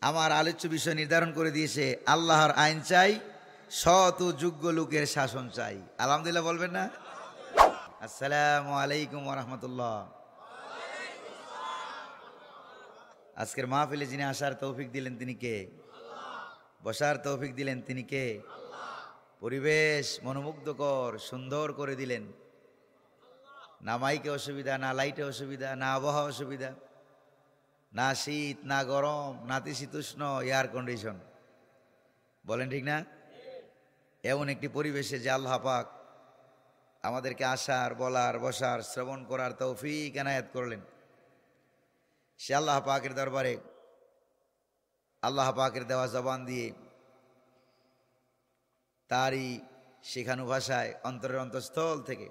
আমার আলোচ্য বিষয় নির্ধারণ করে দিয়েছে, আল্লাহর আইন চাই, সৎ ও যোগ্য লোকের শাসন চাই। আলহামদুলিল্লাহ বলবেন না? আসসালামু আলাইকুম ওয়া রাহমাতুল্লাহ। আজকের মাহফিলে যিনি আসার তৌফিক দিলেন তিনি কে? বসার তৌফিক দিলেন তিনি কে? পরিবেশ মনোমুগ্ধকর সুন্দর করে দিলেন। না মাইকে অসুবিধা, না লাইটে অসুবিধা, না আবহাওয়া অসুবিধা, না শীত, না গরম, নাতিশীতোষ্ণ, এয়ার কন্ডিশন। বলেন ঠিক না? এমন একটি পরিবেশে যে আল্লাহ পাক আমাদেরকে আসার, বলার, বসার, শ্রবণ করার তৌফিক এনায়েত করলেন। সে আল্লাহ পাকের দরবারে আল্লাহ পাকের দেওয়া জবান দিয়ে তারই শেখানো ভাষায় অন্তরের অন্তঃস্থল থেকে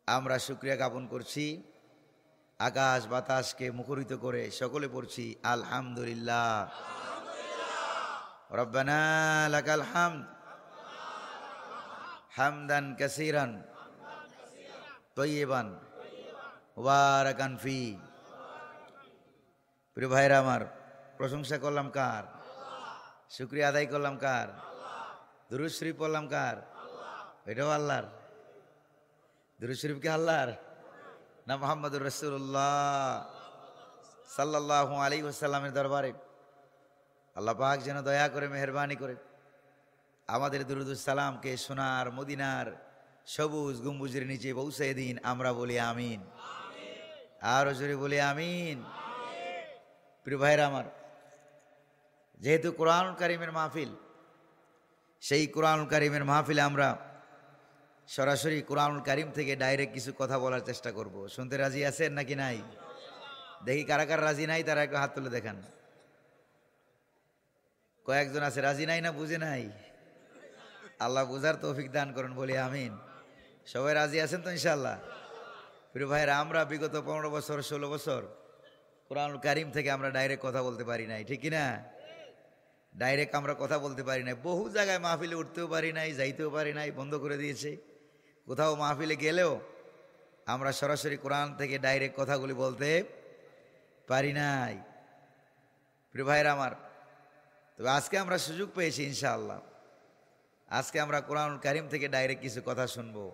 আমরা শুকরিয়া জ্ঞাপন করছি। আকাশ বাতাসকে মুখরিত করে সকলে পড়ছি আলহামদুলিল্লাহ। রব্বানা লাকাল হামদ হামদান কাসীরান তয়্যিবান মুবারাকান ফি। প্রিয় ভাইরা আমার, প্রশংসা করলাম কার? শুকরিয়া আদায় করলাম কার? দুরূদ শরীফ পড়লাম কার? এটাও আল্লাহর। দুরূদ শরীফ কি আল্লাহর না মুহাম্মদুর রাসূলুল্লাহ সাল্লাল্লাহু আলাইহি ওয়াসাল্লামের দরবারে আল্লাহ পাক যেন দয়া করে মেহেরবানি করে আমাদের দুরূদ সালামকে সোনার মদিনার সবুজ গম্বুজের নিচে পৌঁছে দিন। আমরা বলি আমিন। আরো জোরে বলি আমিন। প্রিয় ভাইরা আমার, যেহেতু কোরআনুল কারীমের মাহফিল, সেই কোরআনুল কারীমের মাহফিলে আমরা সরাসরি কোরআনুল কারীম থেকে ডাইরেক্ট কিছু কথা বলার চেষ্টা করব। শুনতে রাজি আছেন নাকি নাই? দেখি কারা কারা রাজি নাই তারা একটু হাত তুলে দেখান। কয়েকজন আছে রাজি নাই না বুঝে নাই? আল্লাহ বুঝার তৌফিক দান করুন, বলি আমিন। সবাই রাজি আছেন তো ইনশাআল্লাহ? প্রিয় ভাইরা, আমরা বিগত 15 বছর 16 বছর কোরআনুল কারীম থেকে আমরা ডাইরেক্ট কথা বলতে পারি নাই, ঠিক কিনা? ডাইরেক্ট আমরা কথা বলতে পারি নাই। বহু জায়গায় মাহফিলে উঠতেও পারি নাই, যাইতেও পারি নাই, বন্ধ করে দিয়েছে। কোথাও মাহফিলে গেলেও আমরা সরাসরি কোরআন থেকে ডাইরেক্ট কথাগুলি বলতে পারি নাই। প্রিয় ভাইরা আমার, তবে আজকে আমরা সুযোগ পেয়েছি ইনশাআল্লাহ। আজকে আমরা কোরআনুল কারীম থেকে ডাইরেক্ট কিছু কথা শুনবো।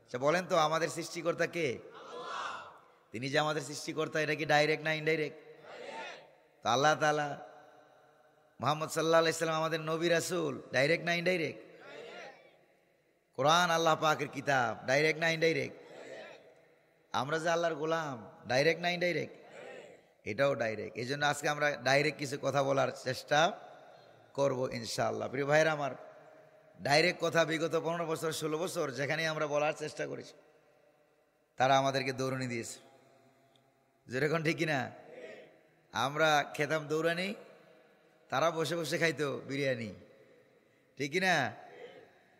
আচ্ছা বলেন তো, আমাদের সৃষ্টিকর্তা কে? তিনি যে আমাদের সৃষ্টিকর্তা, এটা কি ডাইরেক্ট না ইনডাইরেক্ট? তো আল্লাহ তাআলা মুহাম্মদ সাল্লাল্লাহু আলাইহি সাল্লাম আমাদের নবী রাসূল, ডাইরেক্ট না ইনডাইরেক্ট? কোরআন আল্লাহ পাকের কিতাব, ডাইরেক্ট না ইনডাইরেক্ট? আমরা যে আল্লাহর গোলাম, ডাইরেক্ট না ইনডাইরেক্ট? এটাও ডাইরেক্ট। এই জন্য আজকে আমরা ডাইরেক্ট কিছু কথা বলার চেষ্টা করব ইনশাআল্লাহ। প্রিয় ভাইরা আমার, ডাইরেক্ট কথা বিগত 15 বছর 16 বছর যেখানে আমরা বলার চেষ্টা করেছি, তারা আমাদেরকে দৌড়ানি দিয়েছে। যেরকম ঠিক কিনা? আমরা খেতাম দৌড়ানি, তারা বসে বসে খাইতো বিরিয়ানি, ঠিক কিনা?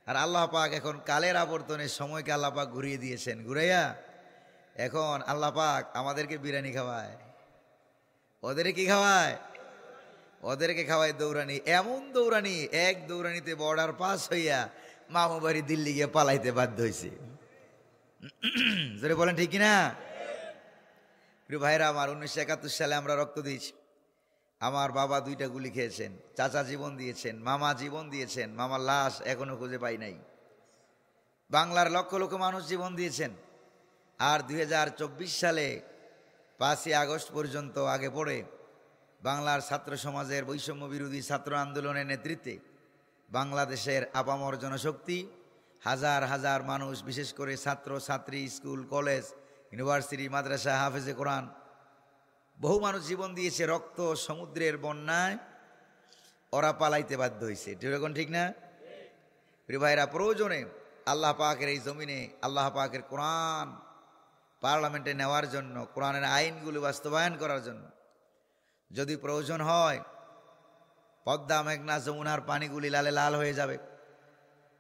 আর আল্লাহ পাক এখন কালের আবর্তনে সময়কে আল্লাহ পাক ঘুরিয়ে দিয়েছেন। ঘুরাইয়া এখন আল্লাহ পাক আমাদেরকে বিরিয়ানি খাওয়ায়। ওদের কি খাওয়ায়? ওদেরকে খাওয়ায় দৌড়ানি। এমন দৌড়ানি, এক দৌড়ানিতে বর্ডার পাস হইয়া মামু বাড়ি দিল্লি গিয়ে পালাইতে বাধ্য হয়েছে। জোরে বলেন ঠিক কিনা? প্রিয় ভাইরা আমার, 1971 সালে আমরা রক্ত দিয়েছি। আমার বাবা 2টা গুলি খেয়েছেন, চাচা জীবন দিয়েছেন, মামা জীবন দিয়েছেন। মামার লাশ এখনো খুঁজে পাই নাই। বাংলার লক্ষ লক্ষ মানুষ জীবন দিয়েছেন। আর 2024 সালে 5ই আগস্ট পর্যন্ত আগে পড়ে বাংলার ছাত্র সমাজের বৈষম্য বিরোধী ছাত্র আন্দোলনের নেতৃত্বে বাংলাদেশের আপামর জনশক্তি, হাজার হাজার মানুষ, বিশেষ করে ছাত্র ছাত্রী, স্কুল কলেজ ইউনিভার্সিটি মাদ্রাসা হাফেজে কোরআন, বহু মানুষ জীবন দিয়েছে। রক্ত সমুদ্রের বন্যায় ওরা পালাইতে বাধ্য হয়েছে, এরকম ঠিক না? প্রিয় ভাইরা, প্রয়োজনে আল্লাহ পাকের এই জমিনে আল্লাহ পাকের কোরআন পার্লামেন্টে নেওয়ার জন্য, কোরআনের আইনগুলো বাস্তবায়ন করার জন্য যদি প্রয়োজন হয়, পদ্মা মেঘনা যমুনার পানিগুলি লালে লাল হয়ে যাবে,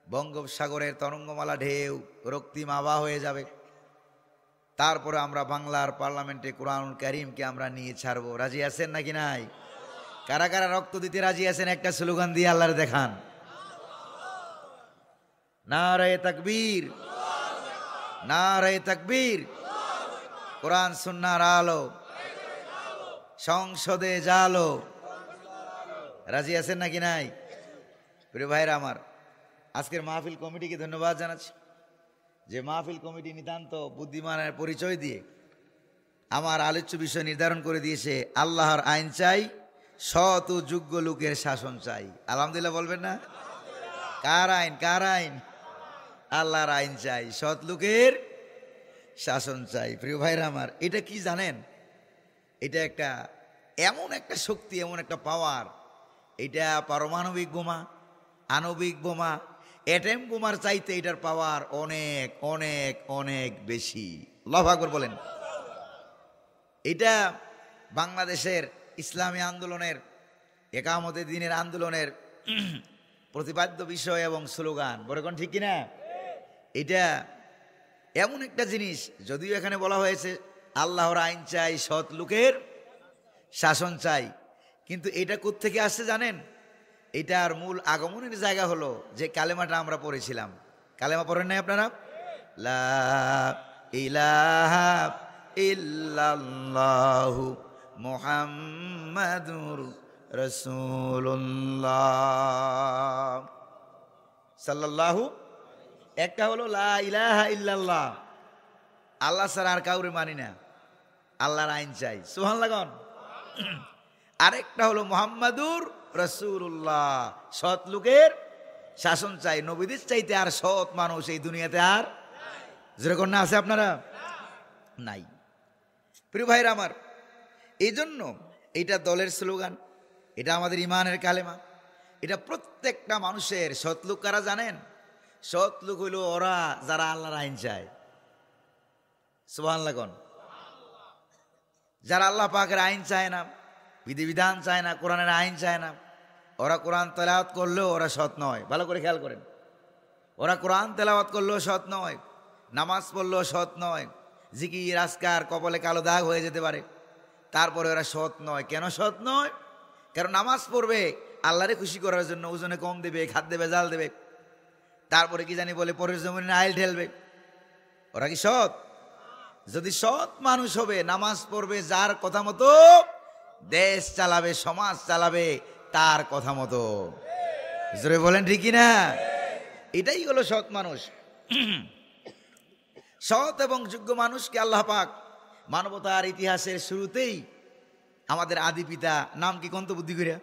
বঙ্গোপসাগরের তরঙ্গমালা ঢেউ রক্তিম আভা হয়ে যাবে, তারপরে আমরা বাংলার পার্লামেন্টে কোরআনুল কারীমকে আমরা নিয়ে ছাড়বো। রাজি আছেন নাকি নাই? কারা কারা রক্ত দিতে রাজি আছেন? একটা স্লোগান দিয়ে আল্লাহর দেখান। নারায়ে তাকবীর, নারায়ে তাকবীর। কোরআন সুন্নাহর আলো, সংসদে জালো। রাজি আছেন নাকি নাই? প্রিয় ভাইরা আমার, আজকের মাহফিল কমিটিকে ধন্যবাদ জানাচ্ছি যে মাহফিল কমিটি নিতান্ত বুদ্ধিমানের পরিচয় দিয়ে আমার আলোচ্য বিষয় নির্ধারণ করে দিয়েছে। আল্লাহর আইন চাই, সৎ ও যোগ্য লোকের শাসন চাই। আলহামদুলিল্লাহ বলবেন না? কার আইন? কার আইন? আল্লাহর আইন চাই, সৎ লোকের শাসন চাই। প্রিয় ভাইরা আমার, এটা কি জানেন? এটা একটা এমন একটা শক্তি, এমন একটা পাওয়ার। এটা পারমাণবিক বোমা, আণবিক বোমা, অ্যাটম বোমার চাইতে এটার পাওয়ার অনেক অনেক অনেক বেশি। আল্লাহু আকবার বলেন। এটা বাংলাদেশের ইসলামী আন্দোলনের, একামতে দ্বীনের আন্দোলনের প্রতিপাদ্য বিষয় এবং স্লোগান। বলে কোন ঠিক কিনা? এটা এমন একটা জিনিস, যদিও এখানে বলা হয়েছে আল্লাহর আইন চাই, সৎ লোকের শাসন চাই, কিন্তু এটা কোত্থেকে আসছে জানেন? এটার মূল আগমনের জায়গা হলো যে কালেমাটা আমরা পড়েছিলাম। কালেমা পড়েন নাই আপনারা? লা ইলাহা ইল্লাল্লাহু মুহাম্মাদুর রাসূলুল্লাহ সাল্লাল্লাহু। একটা হলো লা ইলাহা ইল্লাল্লাহ, আল্লাহ ছাড়া আর কাউরে মানি না, আল্লাহর আইন চাই, সুবহানাল্লাহ কোন। আরেকটা হলো মুহাম্মাদুর রাসূলুল্লাহ, সৎ লোকের শাসন চাই। নবীদের চাইতে আর সৎ মানুষ এই দুনিয়াতে আর যেরকম না আছে আপনারা নাই। প্রিয় ভাইরা আমার, এই জন্য এটা দলের স্লোগান, এটা আমাদের ইমানের কালেমা। এটা প্রত্যেকটা মানুষের। সৎ লোক কারা জানেন? সৎ লোক হইল ওরা যারা আল্লাহর আইন চায়। সুবহানাল্লাহ কোন। যারা আল্লাহ পাকের আইন চায় না, বিধিবিধান চায় না, কোরআনের আইন চায় না, ওরা কোরআন তেলাওয়াত করলেও ওরা সৎ নয়। ভালো করে খেয়াল করেন, ওরা কোরআন তেলাওয়াত করলেও সৎ নয়, নামাজ পড়লেও সৎ নয়, জিকির আজকার কপালে কালো দাগ হয়ে যেতে পারে, তারপরে ওরা সৎ নয়। কেন সৎ নয়? কারণ নামাজ পড়বে আল্লাহরে খুশি করার জন্য, ওজনে কম দেবে, খাদ্যে ভেজাল দেবে, তারপরে কি জানি বলে পরের জমিনে আইল ঠেলবে। ওরা কি সৎ? যদি সৎ মানুষ হবে, নামাজ পড়বে যার কথা মতো, দেশ চালাবে, সমাজ চালাবে তার কথা মতো। জোরে বলেন ঠিক কিনা? এটাই হলো সৎ মানুষ। সৎ এবং যোগ্য মানুষকে আল্লাহ পাক মানবতার ইতিহাসের শুরুতেই আমাদের আদি পিতা, নাম কি কন্ত বুদ্ধি করিয়া,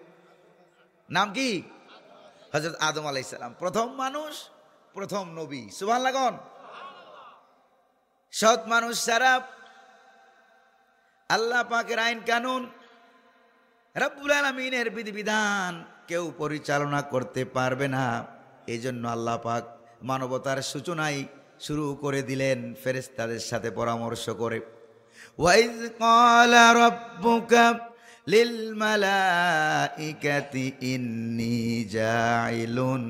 নাম কি? হযরত আদম আলাইহিস সালাম, প্রথম মানুষ, প্রথম নবী। সুবহানাল্লাহ কোন। সৎ মানুষ ছাড়া আল্লাহ পাকের আইন কানুন, রব্বুল আলামিনের বিধিবিধান কেউ পরিচালনা করতে পারবে না। এই জন্য আল্লাহ পাক মানবতার সূচনাই শুরু করে দিলেন ফেরেশতাদের সাথে পরামর্শ করে। ওয়াইজ ক্বালা রাব্বুকা লিল মালাইকাতি ইন্নী জাইলুন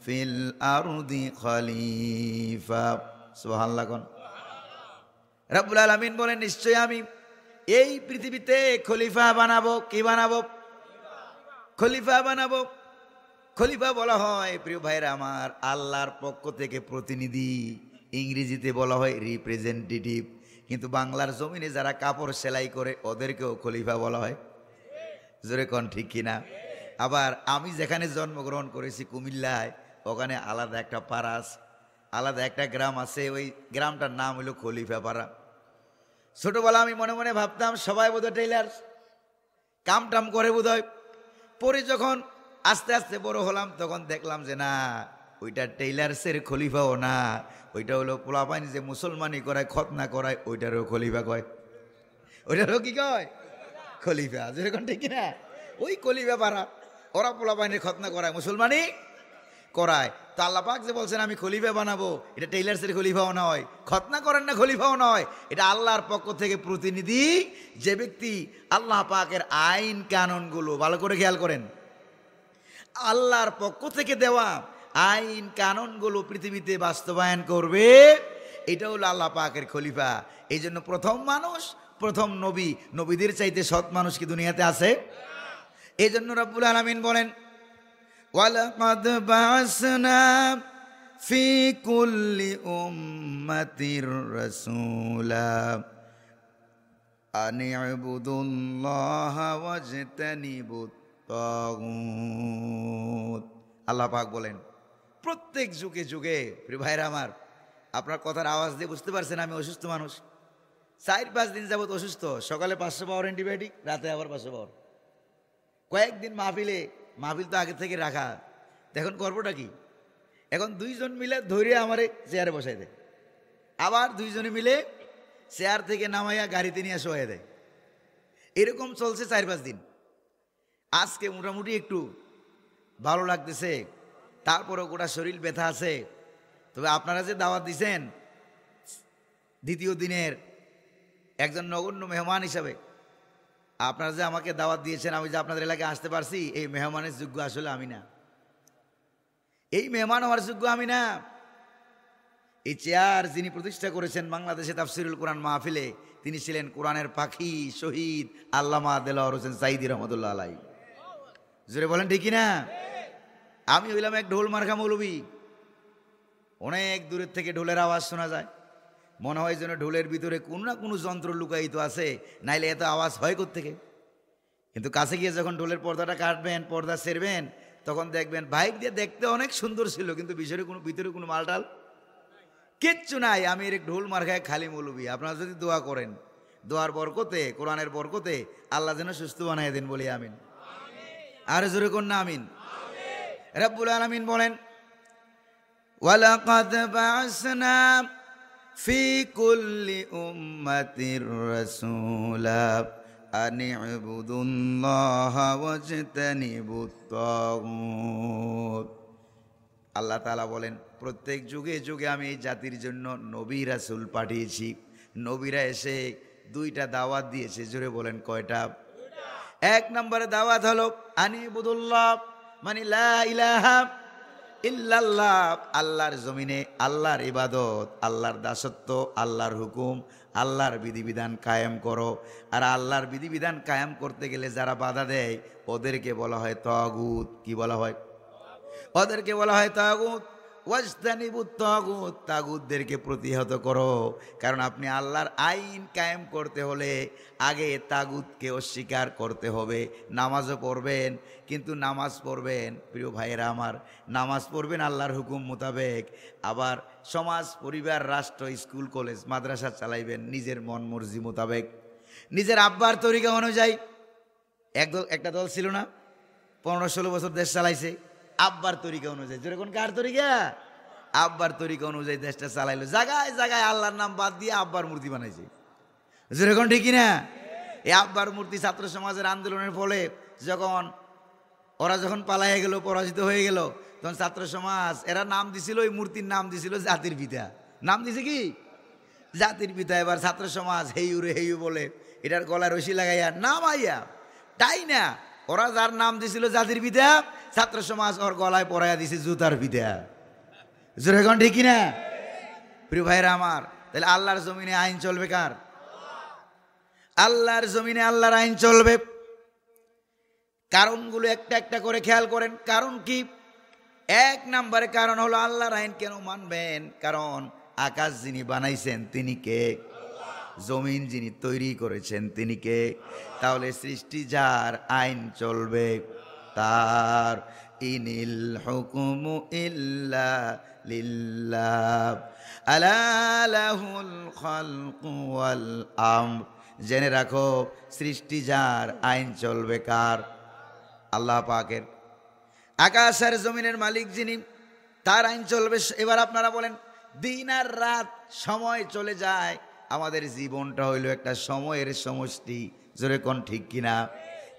ফিল আরদি খলিফা। সুবহানাল্লাহ কোন। রব্বুল আলামিন বলেন, নিশ্চয় আমি এই পৃথিবীতে খলিফা বানাবো। কি বানাবো? খলিফা বানাবো। খলিফা বলা হয় প্রিয় ভাইরা আমার আল্লাহর পক্ষ থেকে প্রতিনিধি, ইংরেজিতে বলা হয় রিপ্রেজেন্টেটিভ। কিন্তু বাংলার জমিনে যারা কাপড় সেলাই করে ওদেরকেও খলিফা বলা হয়। জোরে কোন ঠিক কিনা? আবার আমি যেখানে জন্মগ্রহণ করেছি কুমিল্লায়, ওখানে আলাদা একটা পাড়া আছে, আলাদা একটা গ্রাম আছে, ওই গ্রামটার নাম হলো খলিফা পাড়া। ছোটবেলা আমি মনে মনে ভাবতাম সবাই বোধহয় টেইলার, কাম টাম করে বোধহয়। পরে যখন আস্তে আস্তে বড় হলাম তখন দেখলাম যে না, ওইটা টেইলার্সের খলিফাও না, ওইটা হলো পোলাপাইন যে মুসলমানি করায়, খতনা করায়, ওইটারও খলিফা কয়। ওইটারও কি কয়? খলিফা। যেরকম ঠিক না? ওই খলিফা পাড়া, ওরা পোলাপাইনের খতনা করায়, মুসলমানি করায়। তো আল্লাহ পাক যে বলছেন আমি খলিফা বানাবো, এটা টেইলার্সের খলিফাও নয়, খতনা করেন না খলিফাও নয়, এটা আল্লাহর পক্ষ থেকে প্রতিনিধি, যে ব্যক্তি আল্লাহ পাকের আইন কানুনগুলো, ভালো করে খেয়াল করেন, আল্লাহর পক্ষ থেকে দেওয়া আইন কানুনগুলো পৃথিবীতে বাস্তবায়ন করবে, এটা হলো আল্লাহ পাকের খলিফা। এই জন্য প্রথম মানুষ, প্রথম নবী, নবীদের চাইতে সৎ মানুষ কি দুনিয়াতে আছে? এই জন্য রব্বুল আলামিন বলেন, ওয়ালাকাদ বা'আসনা ফি কুল্লি উম্মাতির রাসূলা আনি'বুদুল্লাহা ওয়াজতানিবুত তাগুত। আল্লাহ পাক বলেন প্রত্যেক যুগে যুগে, প্রিয় ভাইরা আমার, আপনার কথার আওয়াজ দিয়ে বুঝতে পারছেন আমি অসুস্থ মানুষ। 4-5 দিন যাবত অসুস্থ। সকালে 500 পাওয়ার অ্যান্টিবায়োটিক, রাতে আবার 500 পাওয়ার। কয়েকদিন মাহফিল তো আগে থেকে রাখা, এখন করবোটা কি? এখন 2 জন মিলে ধরে আমারে চেয়ারে বসাই দেয়, আবার 2 জনে মিলে চেয়ার থেকে নামাইয়া গাড়িতে নিয়ে শোয়া দেয়। এরকম চলছে 4-5 দিন। আজকে মোটামুটি একটু ভালো লাগতেছে, তারপরও গোটা শরীর ব্যথা আছে। তবে আপনারা যে দাওয়াত দিছেন দ্বিতীয় দিনের একজন নগণ্য মেহমান হিসাবে, আপনারা যে আমাকে দাওয়াত দিয়েছেন, আমি যে আপনাদের এলাকায় আসতে পারছি, এই মেহমানের যোগ্য আসলে আমি না। এই মেহমান হওয়ার যোগ্য আমি না। এই চেয়ার যিনি প্রতিষ্ঠা করেছেন বাংলাদেশে তাফসিরুল কোরআন মাহফিলে, তিনি ছিলেন কোরআনের পাখি শহীদ আল্লামা দেলোয়ার হোসেন সাঈদী রহমতুল্লাহ আলাইহি। জোরে বলেন ঠিক না? আমি হইলাম এক ঢোল মার্কা মৌলবী। অনেক দূরের থেকে ঢোলের আওয়াজ শোনা যায়, মনে হয় যেন ঢোলের ভিতরে কোনো না কোনো যন্ত্র লুকায়িত আছে, নাইলে এত আওয়াজ হয় কোত্থেকে। কিন্তু কাছে গিয়ে যখন ঢোলের পর্দাটা কাটবেন, পর্দা সেরবেন, তখন দেখবেন বাইক দিয়ে দেখতে অনেক সুন্দর ছিল, কিন্তু ভিতরে কোনো মালটাল কিচ্ছু নাই। আমি এর ঢোল মার্কায় খালি মৌলবী। আপনারা যদি দোয়া করেন, দোয়ার বরকতে, কোরআনের বরকতে আল্লাহ যেন সুস্থ বানাই দেন, বলি আমিন। আর জোরে কোন না আমিন। রব্বুল আলামিন বলেন, ওয়ালাকাদ বা'সনা ফি কুল্লি উম্মাতির রাসূলা আনি'বুদুল্লাহা ওয়াজতানিবুত তাগুত। আল্লাহ তাআলা বলেন প্রত্যেক যুগে যুগে আমি এই জাতির জন্য নবী রাসূল পাঠিয়েছি। নবীরা এসে 2টা দাওয়াত দিয়েছে। জোরে বলেন কয়টা? 1 নম্বরে দাওয়াত হলো আনি'বুদুল্লাহ, মানে লা ইলাহা ইল্লাল্লাহ, আল্লাহর জমিনে আল্লাহর ইবাদত, আল্লাহর দাসত্ব, আল্লাহর হুকুম, আল্লাহর বিধিবিধান কায়েম করো। আর আল্লাহর বিধিবিধান কায়েম করতে গেলে যারা বাধা দেয় ওদেরকে বলা হয় তাগুত। কি বলা হয়? ওদেরকে বলা হয় তাগুত। ওয়াজতানিবুত তাগুত, তাগুতদেরকে প্রতিহত করো। কারণ আপনি আল্লাহর আইন কায়েম করতে হলে আগে তাগুতকে অস্বীকার করতে হবে। নামাজও পড়বেন, কিন্তু নামাজ পড়বেন প্রিয় ভাইয়েরা আমার, নামাজ পড়বেন আল্লাহর হুকুম মোতাবেক। আবার সমাজ, পরিবার, রাষ্ট্র, স্কুল, কলেজ, মাদ্রাসা চালাইবেন নিজের মন মর্জি মোতাবেক, নিজের আব্বার তরিকা অনুযায়ী। একটা দল ছিল না, 15-16 বছর দেশ চালাইছে আব্বার তরিকা অনুযায়ী। যেরকম কার তরিকা? আব্বার তরিকা অনুযায়ী দেশটা চালাইলো। জায়গায় জায়গায় আল্লাহর নাম বাদ দিয়ে আব্বার মূর্তি বানাইছে। যেরকম ঠিক না? এই আব্বার মূর্তি ছাত্র সমাজের আন্দোলনের ফলে ওরা যখন পালাইয়া গেল, পরাজিত হয়ে গেল, তখন ছাত্র সমাজ এরা নাম দিছিল, ওই মূর্তির নাম দিছিল জাতির পিতা। নাম দিছে কি? জাতির পিতা। এবার ছাত্র সমাজ হেইউ রে হেইউ বলে এটার গলায় রশি লাগাইয়া নামাইয়া, তাই না, ওরা যার নাম দিছিল জাতির পিতা, ছাত্র সমাজ ওর গলায় পরাইয়া দিছে জুতার পিতা। যেরকম ঠিক না প্রিয় ভাইরা আমার? তাহলে আল্লাহর জমিনে আইন চলবে কার? আল্লাহর জমিনে আল্লাহর আইন চলবে। কারণগুলো একটা একটা করে খেয়াল করেন। কারণ কি? 1 নম্বরে কারণ হলো আল্লাহর আইন কেন মানবেন? কারণ আকাশ যিনি বানাইছেন তিনি কে? জমিন যিনি তৈরি করেছেন তিনি কে? তাহলে সৃষ্টি যার, আইন চলবে তার। ইনিল হুকুমু ইল্লা লিল্লাহ আলা লাহুল খালকু ওয়াল আমর। জেনে রাখো সৃষ্টি যার, আইন চলবে কার? আল্লাহ পাকের। আকাশ আর জমিনের মালিক যিনি, তার আইন চলবে। এবার আপনারা বলেন, দিন আর রাত, সময় চলে যায়, আমাদের জীবনটা হইল একটা সময়ের সমষ্টি। জোরে কোন ঠিক কিনা?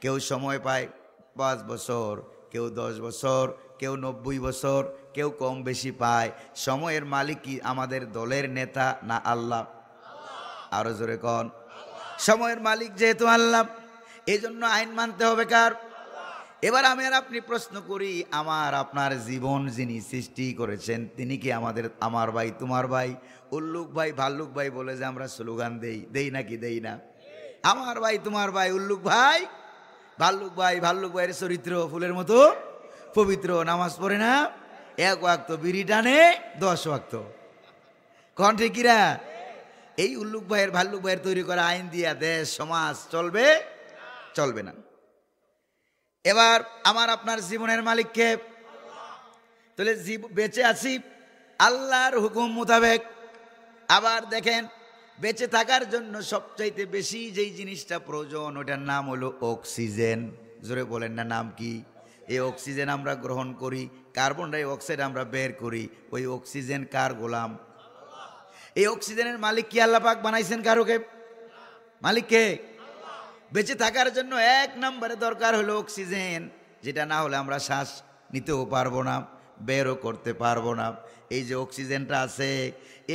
কেউ সময় পায় 5 বছর, কেউ 10 বছর, কেউ 90 বছর, কেউ কম বেশি পায়। সময়ের মালিক কি আমাদের দলের নেতা না আল্লাহ? আরো জোরে কোন। সময়ের মালিক যেহেতু আল্লাহ, এই জন্য আইন মানতে হবে কার? এবার আমি আর আপনি প্রশ্ন করি, আমার আপনার জীবন যিনি সৃষ্টি করেছেন তিনি কি আমার ভাই, তোমার ভাই? উল্লুক ভাই, ভাল্লুক ভাই বলে যে আমরা স্লোগান দেই নাকি দেই না? আমার ভাই, তোমার ভাই, উল্লুক ভাই, ভাল্লুক ভাই। ভাল্লুক ভাইয়ের চরিত্র ফুলের মতো পবিত্র। নামাজ পড়ে না, 1 ওয়াক্ত, বিড়ি টানে 10 ওয়াক্ত। কোন ঠিক কিরা? এই উল্লুক ভাইয়ের ভাল্লুক ভাইয়ের তৈরি করা আইন দিয়া দেশ সমাজ চলবে? চলবে না। এবার আমার আপনার জীবনের মালিককে, তাহলে বেঁচে আছি আল্লাহর হুকুম মোতাবেক। আবার দেখেন, বেঁচে থাকার জন্য সবচাইতে বেশি যেই জিনিসটা প্রয়োজন ওটার নাম হলো অক্সিজেন। জোরে বলেন না, নাম কি? এই অক্সিজেন আমরা গ্রহণ করি, কার্বন ডাই অক্সাইড আমরা বের করি। ওই অক্সিজেন কার গোলাম? এই অক্সিজেনের মালিক কি আল্লাহ পাক বানাইছেন কারোকে? মালিককে। বেঁচে থাকার জন্য এক নম্বরে দরকার হলো অক্সিজেন, যেটা না হলে আমরা শ্বাস নিতেও পারবো না, বেরও করতে পারবো না। এই যে অক্সিজেনটা আছে,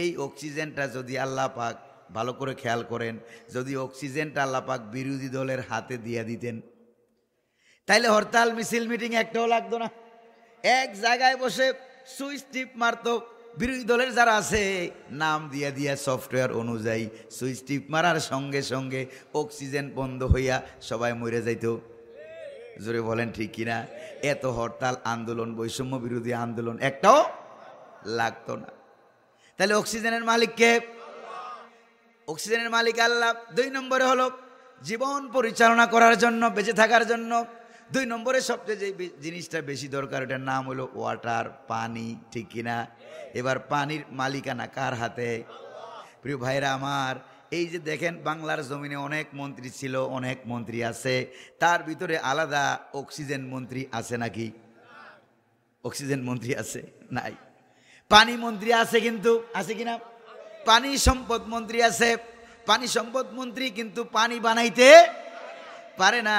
এই অক্সিজেনটা যদি আল্লাহ পাক, ভালো করে খেয়াল করেন, যদি অক্সিজেনটা আল্লাহ পাক বিরোধী দলের হাতে দিয়ে দিতেন, তাইলে হরতাল মিছিল মিটিং একটাও লাগতো না। এক জায়গায় বসে সুইচ টিপ মারতো। বিরোধী দলের যারা আছে নাম দিয়ে দিয়া সফটওয়্যার অনুযায়ী সুইচ টিপ মারার সঙ্গে সঙ্গে অক্সিজেন বন্ধ হইয়া সবাই মরে যাইত। জোরে বলেন ঠিক কিনা? এত হরতাল আন্দোলন, বৈষম্য বিরোধী আন্দোলন একটাও লাগতো না। তাহলে অক্সিজেনের মালিককে? অক্সিজেনের মালিক আল্লাহ। 2 নম্বরে হলো জীবন পরিচালনা করার জন্য, বেঁচে থাকার জন্য 2 নম্বরে সবচেয়ে যে জিনিসটা বেশি দরকার ওটার নাম হলো ওয়াটার, পানি, ঠিক কিনা? এবার পানির মালিকানা কার হাতে? প্রিয় ভাইরা আমার, এই যে দেখেন বাংলার জমিনে অনেক মন্ত্রী ছিল, অনেক মন্ত্রী আছে, তার ভিতরে আলাদা অক্সিজেন মন্ত্রী আছে নাকি? অক্সিজেন মন্ত্রী আছে? নাই। পানি মন্ত্রী আছে, কিন্তু আছে কিনা? পানি সম্পদ মন্ত্রী আছে। পানি সম্পদ মন্ত্রী কিন্তু পানি বানাইতে পারে না।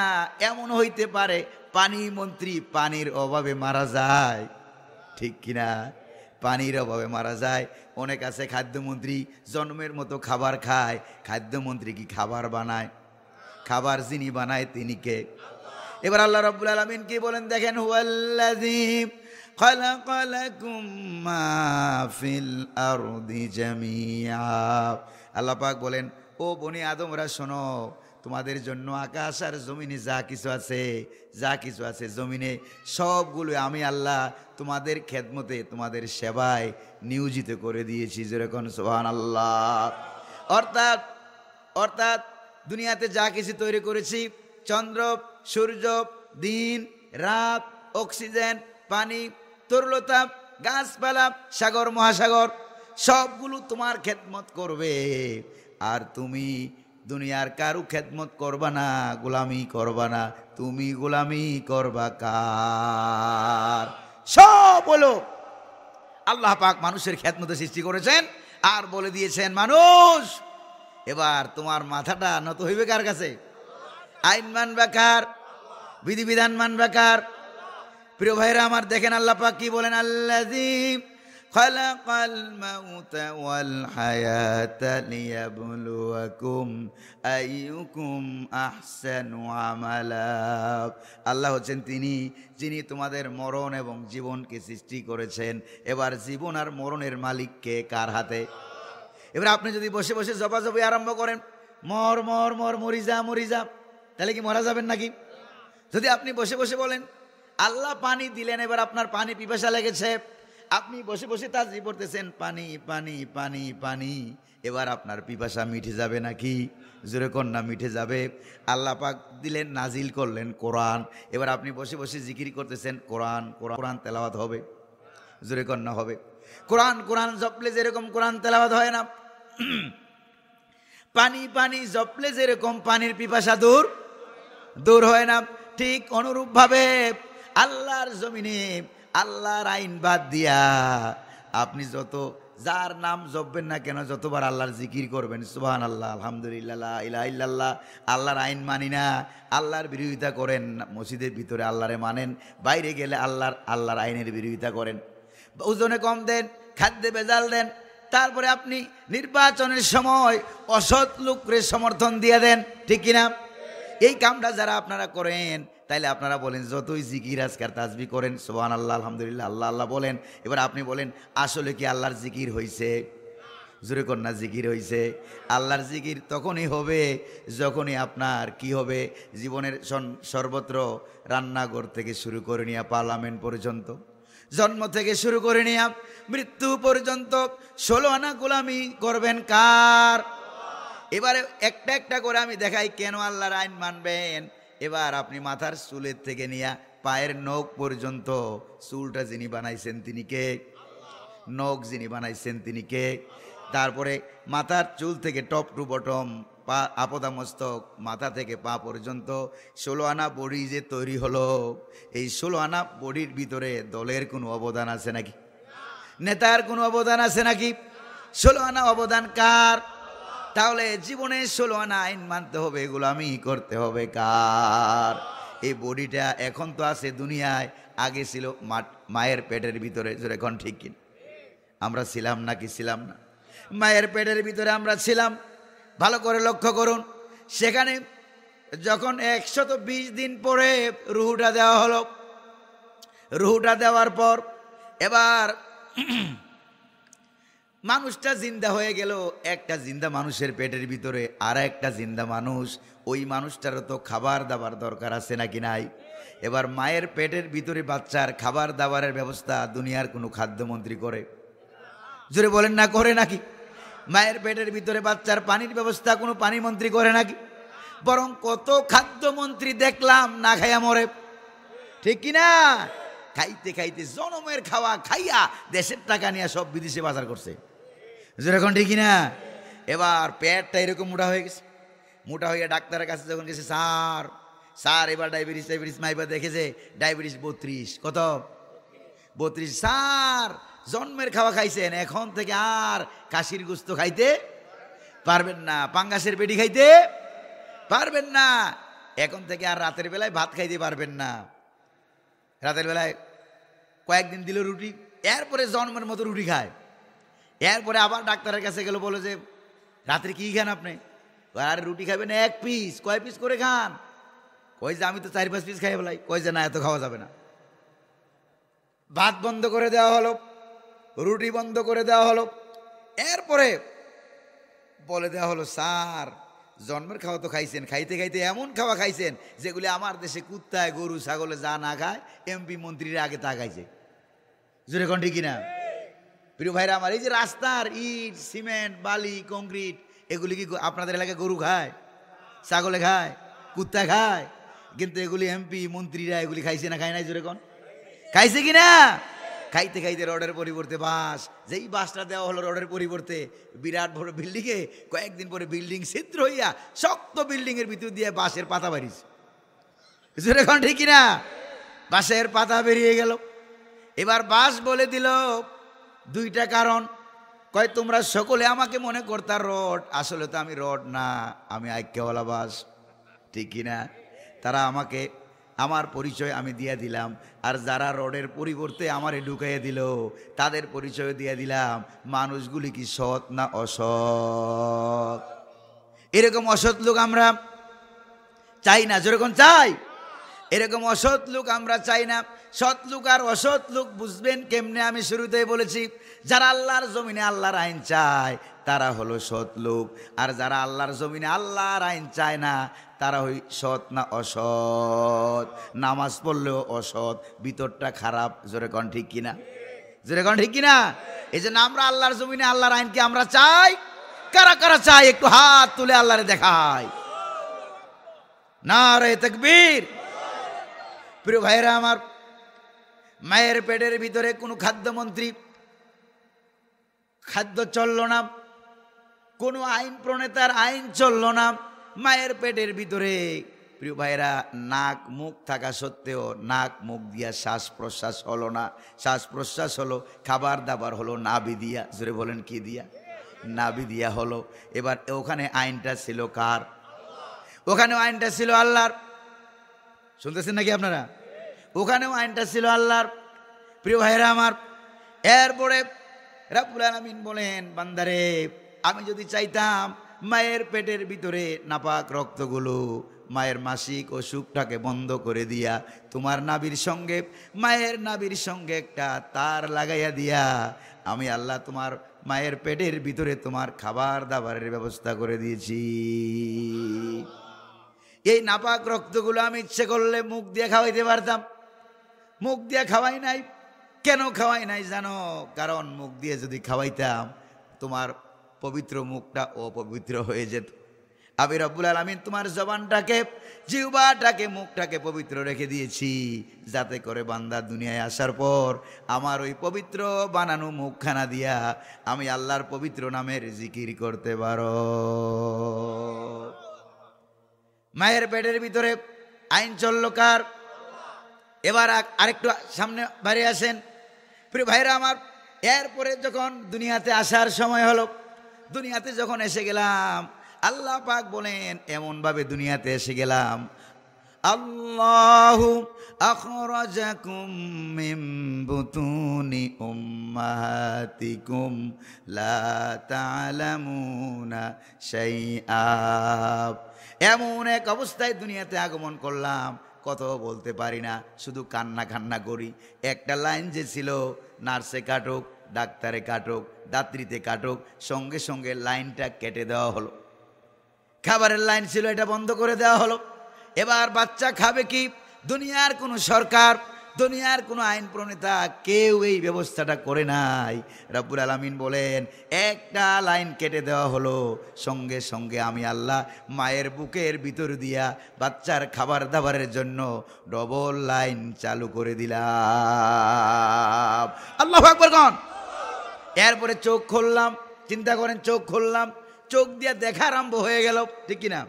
এমন হইতে পারে পানি মন্ত্রী পানির অভাবে মারা যায়, ঠিক কিনা? পানির অভাবে মারা যায়। অনেক আছে খাদ্যমন্ত্রী, জন্মের মতো খাবার খায়। খাদ্যমন্ত্রী কি খাবার বানায়? খাবার যিনি বানায় তিনি কে? এবার আল্লাহ রাব্বুল আলামিন কি বলেন দেখেন, হুয়াল্লাযী খালাকালাকুম মা ফিল আরদি জামিআ। আল্লাহ পাক বলেন, ও বনি আদমরা শোনো, তোমাদের জন্য আকাশ আর জমিনে যা কিছু আছে, যা কিছু আছে জমিনে, সবগুলো আমি আল্লাহ তোমাদের খেদমতে, তোমাদের সেবায় নিয়োজিত করে দিয়েছি। যেরকম সুবহানাল্লাহ। অর্থাৎ অর্থাৎ দুনিয়াতে যা কিছু তৈরি করেছি, চন্দ্র, সূর্য, দিন, রাত, অক্সিজেন, পানি, তরলতা, গাছপালা, সাগর, মহাসাগর, সবগুলো তোমার খেদমত করবে। আর তুমি দুনিয়ার কারু খেদমত করবা না, গোলামি করবা না। তুমি গোলামি করবা কার? সব হলো আল্লাহ পাক মানুষের খেদমতে সৃষ্টি করেছেন আর বলে দিয়েছেন, মানুষ এবার তোমার মাথাটা নত হইবে কার কাছে? আইন মানবা কার? বিধিবিধান মানবা কার? প্রিয় ভাইরা আমার, দেখেন আল্লাহ পাক কি বলেন, আল্লাযী খালাকাল মাউতা ওয়াল হায়াতা লিয়াবলুয়াকুম আইয়ুকুম আহসানু আমালা। আল্লাহ হচ্ছেন তিনি যিনি তোমাদের মরণ এবং জীবনকে সৃষ্টি করেছেন। এবার জীবন আর মরণের মালিক কে? কার হাতে? এবার আপনি যদি বসে বসে জবাজবি আরম্ভ করেন, মর মর মর, মরি যা মরি যা, তাহলে কি মারা যাবেন নাকি? যদি আপনি বসে বসে বলেন, আল্লাহ পানি দিলেন, এবার আপনার পানি পিপাসা লেগেছে, আপনি বসে বসে তাসবিহ পড়তেছেন, পানি পানি পানি পানি, এবার আপনার পিপাসা মিটে যাবে নাকি? জোরে কন্যা মিটে যাবে। আল্লাহ পাক দিলেন, নাজিল করলেন কোরআন, এবার আপনি বসে বসে জিকির করতেছেন, কোরআন কোরআন তেলাওয়াত হবে, জোরে কন্যা হবে। কোরআন কোরআন জপলে যেরকম কোরআন তেলাওয়াত হয় না, পানি পানি জপলে যেরকম পানির পিপাসা দূর দূর হয় না, ঠিক অনুরূপভাবে আল্লাহর জমিনে আল্লাহর আইন বাদ দিয়া আপনি যত যার নাম জপবেন না কেন, যতবার আল্লাহর জিকির করবেন, সুবহানাল্লাহ, আলহামদুলিল্লাহ, লা ইলাহা ইল্লাল্লাহ, আল্লাহর আইন মানি না, আল্লাহর বিরোধিতা করেন, মসজিদের ভিতরে আল্লাহরে মানেন, বাইরে গেলে আল্লাহর আইনের বিরোধিতা করেন, ওজনে কম দেন, খাদ্যে ভেজাল দেন, তারপরে আপনি নির্বাচনের সময় অসৎ লোকরে সমর্থন দিয়ে দেন, ঠিক কিনা? এই কামটা যারা আপনারা করেন, তাইলে আপনারা বলেন যতই জিকির আজকার তাসবিহ করেন, সুবহানাল্লাহ, আলহামদুলিল্লাহ, আল্লাহ আল্লাহ বলেন, এবার আপনি বলেন আসলে কি আল্লাহর জিকির হইছে? জোরে কন্যা, জিকির হইছে? আল্লাহর জিকির তখনই হবে যখনই আপনার কি হবে, জীবনের সর্বত্র রান্নাঘর থেকে শুরু করে নিয়ে পার্লামেন্ট পর্যন্ত জন্ম থেকে শুরু করে নিয়ে মৃত্যু পর্যন্ত 16 আনা গোলামি করবেন কার? এবারে একটা একটা করে আমি দেখাই কেন আল্লাহর আইন মানবেন। এবার আপনি মাথার চুলের থেকে নিয়ে পায়ের নখ পর্যন্ত, চুলটা যিনি বানাইছেন তিনি কে? নখ যিনি বানাইছেন তিনি কে? তারপরে মাথার চুল থেকে টপ টু বটম, পা আপদামস্তক, মাথা থেকে পা পর্যন্ত 16 আনা বডি যে তৈরি হলো, এই 16 আনা বডির ভিতরে দলের কোনো অবদান আছে নাকি? নেতার কোনো অবদান আছে নাকি? 16 আনা অবদান কার? তাহলে জীবনে 16 আনা আইন মানতে হবে, গোলামি করতে হবে কার? এই বডিটা এখন তো আছে দুনিয়ায়, আগে ছিল মায়ের পেটের ভিতরে। এখন ঠিক কিনা? আমরা ছিলাম নাকি ছিলাম না? মায়ের পেটের ভিতরে আমরা ছিলাম। ভালো করে লক্ষ্য করুন, সেখানে যখন 120 দিন পরে রুহুটা দেওয়া হলো, রুহুটা দেওয়ার পর এবার মানুষটা জিন্দা হয়ে গেল। একটা জিন্দা মানুষের পেটের ভিতরে আর একটা জিন্দা মানুষ, ওই মানুষটারও তো খাবার দাবার দরকার আছে নাকি নাই? এবার মায়ের পেটের ভিতরে বাচ্চার খাবার দাবারের ব্যবস্থা দুনিয়ার কোনো খাদ্যমন্ত্রী করে? জোরে বলেন না, করে নাকি? মায়ের পেটের ভিতরে বাচ্চার পানির ব্যবস্থা কোনো পানি মন্ত্রী করে নাকি? বরং কত খাদ্যমন্ত্রী দেখলাম না খাইয়া মরে, ঠিক কিনা? খাইতে খাইতে জনমের খাওয়া খাইয়া দেশের টাকা নিয়ে সব বিদেশে বাজার করছে। যেরকম ঠিক কিনা? এবার পেটটা এরকম মোটা হয়ে গেছে। মোটা হইয়া ডাক্তারের কাছে যখন গেছে, স্যার স্যার এবার ডায়াবেটিস মাইবা দেখেছে ডায়াবেটিস 32। কত? 32। স্যার জন্মের খাওয়া খাইছেন, এখন থেকে আর কাশির গোস্ত খাইতে পারবেন না, পাঙ্গাসের পেটি খাইতে পারবেন না, এখন থেকে আর রাতের বেলায় ভাত খাইতে পারবেন না। রাতের বেলায় কয়েকদিন দিল রুটি, এরপরে জন্মের মতো রুটি খায়। এরপরে আবার ডাক্তারের কাছে গেল, বলে যে রাত্রে কি খান আপনি? আর রুটি খাবেন 1 পিস। কয় পিস করে খান? কই যে আমি তো 4-5 পিস খাই বলাই। কই যে না, এত খাওয়া যাবে না। ভাত বন্ধ করে দেওয়া হলো, রুটি বন্ধ করে দেওয়া হলো। এরপরে বলে দেওয়া হলো, স্যার জন্মের খাওয়া তো খাইছেন, খাইতে খাইতে এমন খাওয়া খাইছেন যেগুলি আমার দেশে কুত্তায় গরু ছাগলে যা না খায় এমপি মন্ত্রীরা আগে তা খাইছে। জোরে কোন ঠিক কিনা? প্রিয় ভাইরা আমার, এই যে রাস্তার ইট সিমেন্ট বালি কংক্রিট, এগুলি কি আপনাদের এলাকায় গরু খায়, ছাগলে খায়, কুত্তা খায়? কিন্তু এগুলি এমপি মন্ত্রীরা এগুলি খাইছে না খায় নাই? জোরে কোন খাইছে কিনা? খাইতে খাইতে রডের পরিবর্তে বাঁশ, যেই বাঁশটা দেওয়া হলো রডের পরিবর্তে, বিরাট বড় বিল্ডিংয়ে কয়েকদিন পরে বিল্ডিং ছিদ্র হইয়া শক্ত বিল্ডিং এর ভিতর দিয়ে বাঁশের পাতা বাড়িছে। এখন ঠিক কিনা? বাঁশের পাতা বেরিয়ে গেল। এবার বাঁশ বলে দিল 2টা কারণ। কয় তোমরা সকলে আমাকে মনে করতা রড, আসলে তো আমি রড না, আমি আইক্যওয়ালা বাঁশ, ঠিক কিনা? তারা আমাকে আমার পরিচয় আমি দিয়ে দিলাম, আর যারা রডের পরিবর্তে আমারে ঢুকাইয়ে দিল তাদের পরিচয় দিয়ে দিলাম। মানুষগুলি কি সৎ না অসৎ? এরকম অসৎ লোক আমরা চাই না। যেরকম চাই এরকম অসৎ লোক আমরা চাই না। সৎ লোক আর অসৎ লোক বুঝবেন কেমনে? আমি শুরুতেই বলেছি, যারা আল্লাহর জমিনে আল্লাহর আইন চায় তারা হলো সৎ লোক, আর যারা আল্লাহর জমিনে আল্লাহর আইন চায় না তারা হই সৎ না অসৎ। নামাজ পড়লেও অসৎ, ভিতরটা খারাপ। জোরে কন ঠিক কিনা? জোরে কন ঠিক কিনা? এই জন্য আমরা আল্লাহর জমিনে আল্লাহর আইনকে আমরা চাই। কারা কারা চাই একটু হাত তুলে আল্লাহরে দেখায়। নারে তাকবীর। প্রিয় ভাইরা আমার, মায়ের পেটের ভিতরে কোনো খাদ্যমন্ত্রী, খাদ্য চলল না, কোনো আইন প্রণেতার আইন চলল না। মায়ের পেটের ভিতরে প্রিয় ভাইরা নাক মুখ থাকা সত্ত্বেও নাক মুখ দিয়া শ্বাস প্রশ্বাস হলো না। শ্বাস প্রশ্বাস হলো, খাবার দাবার হলো নাভি দিয়া। জোরে বলেন কি দিয়া? নাভি দিয়া হলো। এবার ওখানে আইনটা ছিল কার? ওখানেও আইনটা ছিল আল্লাহর। শুনতেছেন নাকি আপনারা? ওখানেও আইনটা ছিল আল্লাহর। প্রিয় ভাইরা আমার, এরপরে রাব্বুল আলামিন বলেন, বান্দারে আমি যদি চাইতাম মায়ের পেটের ভিতরে নাপাক রক্তগুলো, মায়ের মাসিক অসুখটাকে বন্ধ করে দিয়া তোমার নাভির সঙ্গে, মায়ের নাভির সঙ্গে একটা তার লাগাইয়া দিয়া আমি আল্লাহ তোমার মায়ের পেটের ভিতরে তোমার খাবার দাবারের ব্যবস্থা করে দিয়েছি। এই নাপাক রক্তগুলো আমি ইচ্ছে করলে মুখ দিয়ে খাওয়াইতে পারতাম, মুখ দিয়ে খাওয়াই নাই। কেন খাওয়াই নাই জানো? কারণ মুখ দিয়ে যদি খাওয়াইতাম তোমার পবিত্র মুখটা অপবিত্র হয়ে যেত। আমি রব্বুল আলামিন তোমার জবানটাকে, জিহ্বাটাকে, মুখটাকে পবিত্র রেখে দিয়েছি, যাতে করে বান্দা দুনিয়ায় আসার পর আমার ওই পবিত্র বানানো মুখখানা দিয়া আমি আল্লাহর পবিত্র নামের জিকির করতে পারো। মায়ের পেটের ভিতরে আইন চলল কার? এবার আরেকটু সামনে বাইরে আসেন প্রিয় ভাইরা আমার। এরপরে যখন দুনিয়াতে আসার সময় হলো, দুনিয়াতে যখন এসে গেলাম, আল্লাহ পাক বলেন এমনভাবে দুনিয়াতে এসে গেলাম, আল্লাহু আখরাজাকুম মিন বুতুনি উম্মাহাতিকুম লা তা'লামুনা শাইআ। এমন এক অবস্থায় দুনিয়াতে আগমন করলাম, কত বলতে পারি না, শুধু কান্না কান্না করি। একটা লাইন যে ছিল, নার্সে কাটুক, ডাক্তারে কাটুক, দাত্রীতে কাটুক, সঙ্গে সঙ্গে লাইনটা কেটে দেওয়া হলো। খাবারের লাইন ছিল, এটা বন্ধ করে দেওয়া হলো। এবার বাচ্চা খাবে কি? দুনিয়ার কোনো সরকার, দুনিয়ার কোনো আইন প্রণেতা কেউ এই ব্যবস্থাটা করে নাই। রব্বুল আলামিন বলেন একটা লাইন কেটে দেওয়া হলো, সঙ্গে সঙ্গে আমি আল্লাহ মায়ের বুকের ভিতর দিয়া বাচ্চার খাবার দাবারের জন্য ডবল লাইন চালু করে দিলাম। আল্লাহু আকবার কোন। এরপরে চোখ খুললাম, চিন্তা করেন, চোখ খুললাম, চোখ দিয়ে দেখা আরম্ভ হয়ে গেল, ঠিক কিনা?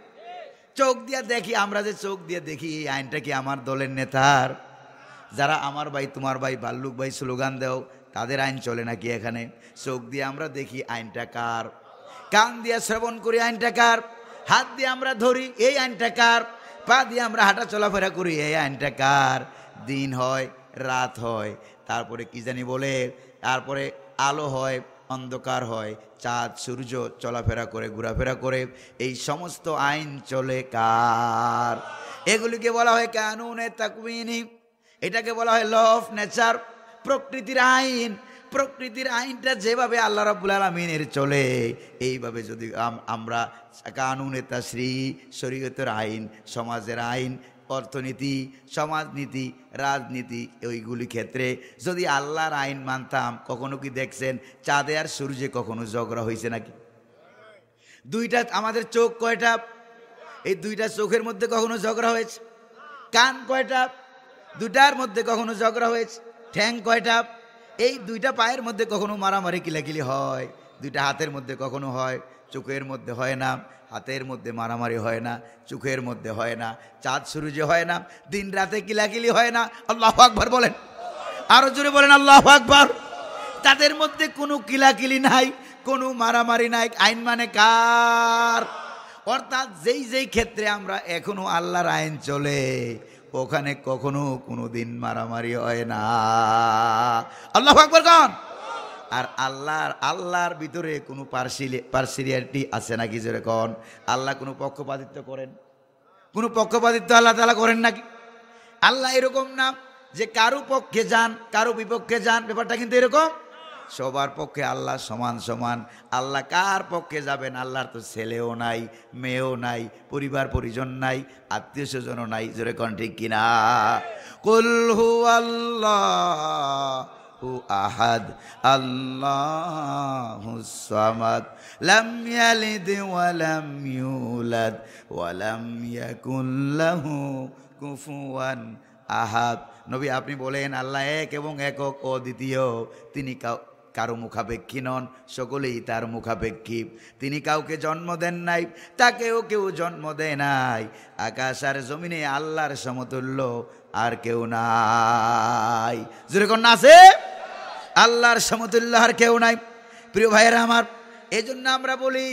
চোখ দিয়ে দেখি, আমরা যে চোখ দিয়ে দেখি, এই আইনটা কি আমার দলের নেতার? যারা আমার ভাই তোমার ভাই ভাল্লুক ভাই স্লোগান দেও, তাদের আইন চলে নাকি এখানে? চোখ দিয়ে আমরা দেখি, আইনটা কার? কান দিয়ে শ্রবণ করি, আইনটা কার? হাত দিয়ে আমরা ধরি, এই আইনটা কার? পা দিয়ে আমরা হাঁটা চলাফেরা করি, এই আইনটা কার? দিন হয়, রাত হয়, তারপরে কি জানি বলে, তারপরে আলো হয়, অন্ধকার হয়, চাঁদ সূর্য চলাফেরা করে, ঘোরাফেরা করে, এই সমস্ত আইন চলে কার? এগুলিকে বলা হয় কানুনে তাকওয়িনি, এটাকে বলা হয় ল অফ নেচার, প্রকৃতির আইন। প্রকৃতির আইনটা যেভাবে আল্লাহ রাব্বুল আলামিনের চলে, এইভাবে যদি আমরা কানুনে তাশরি, শরীয়তের আইন, সমাজের আইন, অর্থনীতি, সমাজনীতি, রাজনীতি, ওইগুলি ক্ষেত্রে যদি আল্লাহর আইন মানতাম, কখনো কি দেখছেন চাঁদে আর সূর্যে কখনো ঝগড়া হয়েছে নাকি? দুইটা, আমাদের চোখ কয়টা? এই দুইটা চোখের মধ্যে কখনো ঝগড়া হয়েছে? কান কয়টা? দুটার মধ্যে কখনো ঝগড়া হয়েছে? ঠ্যাং কয়টা? এই দুইটা পায়ের মধ্যে কখনো মারামারি কিলাকিলি হয়? দুইটা হাতের মধ্যে কখনো হয়? চোখের মধ্যে হয় না, হাতের মধ্যে মারামারি হয় না, চোখের মধ্যে হয় না, চাঁদ সূর্য হয় না, দিন রাতে কিলাকিলি হয় না। আল্লাহু আকবার বলেন, আরো জোরে বলেন আল্লাহু আকবার। তাদের মধ্যে কোনো কিলাকিলি নাই, কোনো মারামারি নাই। আইন মানে কার? অর্থাৎ যেই যেই ক্ষেত্রে আমরা এখনো আল্লাহর আইন চলে, ওখানে কখনো কোনো দিন মারামারি হয় না। আল্লাহু আকবার কোন। আর আল্লাহর ভিতরে কোনো পার্সিয়ালিটি আছে নাকি? জোরে কোন। আল্লাহ কোনো পক্ষপাতিত্ব করেন? কোনো পক্ষপাতিত্ব আল্লাহ তাআলা করেন নাকি? আল্লাহ এরকম না যে কারো পক্ষে যান কারো বিপক্ষে যান, ব্যাপারটা কিন্তু এরকম। সবার পক্ষে আল্লাহ সমান সমান। আল্লাহ কার পক্ষে যাবেন? আল্লাহর তো ছেলেও নাই, মেয়েও নাই, পরিবার পরিজন নাই, আত্মীয় স্বজনও নাই। জোরে কোন ঠিক কিনা? কুল হুয়াল্লাহু আহাদ আল্লাহুস সামাদ লাম ইয়ালিদ ওয়া লাম ইউলাদ ওয়া লাম ইয়াকুল লাহু কুফুয়ান আহাদ। নবী আপনি বলেন আল্লাহ এক এবং একক, অদ্বিতীয়। তিনি কারো মুখাপেক্ষী নন, সকলেই তার মুখাপেক্ষী। তিনি কাউকে জন্ম দেন নাই, তাকেও কেউ জন্ম দেয় নাই। আকাশ আর জমিনে আল্লাহর সমতুল্য আর কেউ নাই। যেরকম আছে আল্লাহর সমতুল্য আর কেউ নাই। প্রিয় ভাইয়েরা আমার, এই জন্য আমরা বলি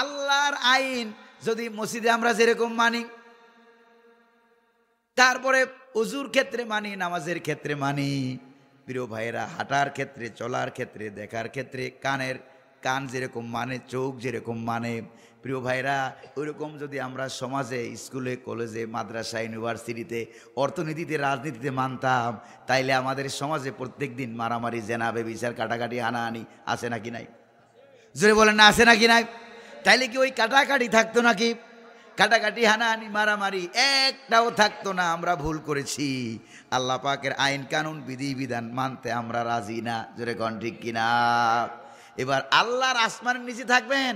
আল্লাহর আইন যদি মসজিদে আমরা যেরকম মানি, তারপরে ওযুর ক্ষেত্রে মানি, নামাজের ক্ষেত্রে মানি, প্রিয় ভাইয়েরা হাঁটার ক্ষেত্রে, চলার ক্ষেত্রে, দেখার ক্ষেত্রে কান যেরকম মানে, চোখ যেরকম মানে, প্রিয় ভাইরা ওইরকম যদি আমরা সমাজে, স্কুলে, কলেজে, মাদ্রাসা, ইউনিভার্সিটিতে, অর্থনীতিতে, রাজনীতিতে মানতাম, তাইলে আমাদের সমাজে প্রত্যেক দিন মারামারি, জেনা, ব্যভিচার, কাটাকাটি, হানাহানি আছে নাকি নাই? জোরে বলেন না আছে নাকি নাই? তাইলে কি ওই কাটাকাটি থাকতো নাকি? কাটাকাটি, হানাহানি, মারামারি একটাও থাকতো না। আমরা ভুল করেছি, আল্লাহ পাকের আইন কানুন বিধি বিধান মানতে আমরা রাজি না। জোরে কোন ঠিক কিনা? এবার আল্লাহর আসমানের নিচে থাকবেন,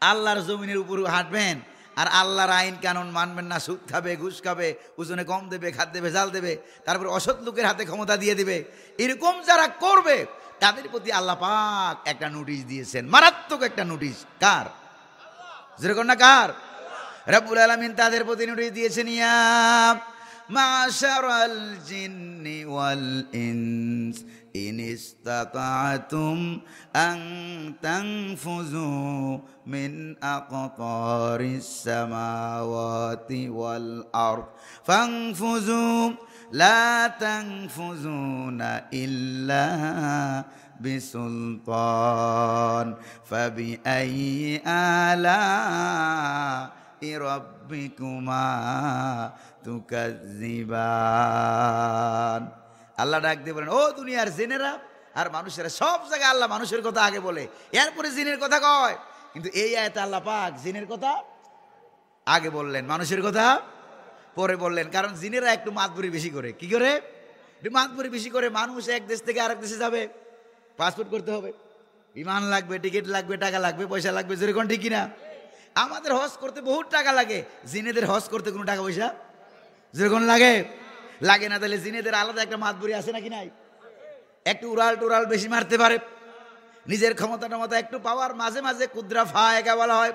আল্লাহর জমিনের উপর হাঁটবেন, আর আল্লাহর আইন কানুন মানবেন না। সুদ খাবে, ঘুষ খাবে, ওজনে কম দেবে, খাদ্যে ভেজাল দেবে, তারপর অসৎ লোকের হাতে ক্ষমতা দিয়ে দিবে। এরকম যারা করবে তাদের প্রতি আল্লাহ পাক একটা নোটিশ দিয়েছেন, মারাত্মক একটা নোটিশ। কার? যেরকম না কার? রব্বুল আলামিন তাদের প্রতি নোটিশ দিয়েছেন, ইয়া মাশারাল জিন্নি ওয়াল ইনস ইন ইসতাতা'তুম আন তানফুযু মিন আকতারিস সামাওয়াতি ওয়াল আরদ ফানফুযু লা তানফুযুনা ইল্লা বিসুলতান ফাবিআইয়ি আলা'i রাব্বিকুমা তুকাজ্জিবান। আল্লাহ ডাক দিয়ে বলেন, ও দুনিয়ার জিনেরা আর মানুষেরা, সব জায়গায় আল্লাহ মানুষের কথা আগে বলে, এরপরে জিনের কথা কয়। কিন্তু এই আয়াতে আল্লাহ পাক জিনের কথা আগে বললেন, মানুষের কথা পরে বললেন। কারণ জিনেরা একটু মাতবুরি বেশি করে। কি করে? একটু মাতবুরি বেশি করে। মানুষ এক দেশ থেকে আরেক দেশে যাবে, পাসপোর্ট করতে হবে, বিমান লাগবে, টিকিট লাগবে, টাকা লাগবে, পয়সা লাগবে। যেরকম ঠিক কিনা? আমাদের হজ করতে বহুত টাকা লাগে, জিনেদের হজ করতে কোনো টাকা পয়সা যেরকম লাগে লাগে না। তাহলে জিনেদের আলাদা একটা মাতবুরি আছে নাকি নাই? একটু উড়াল টুরাল বেশি মারতে পারে, নিজের ক্ষমতা টমতা একটু পাওয়ার, মাঝে মাঝে কুদ্রা ফায়কা বলা হয়,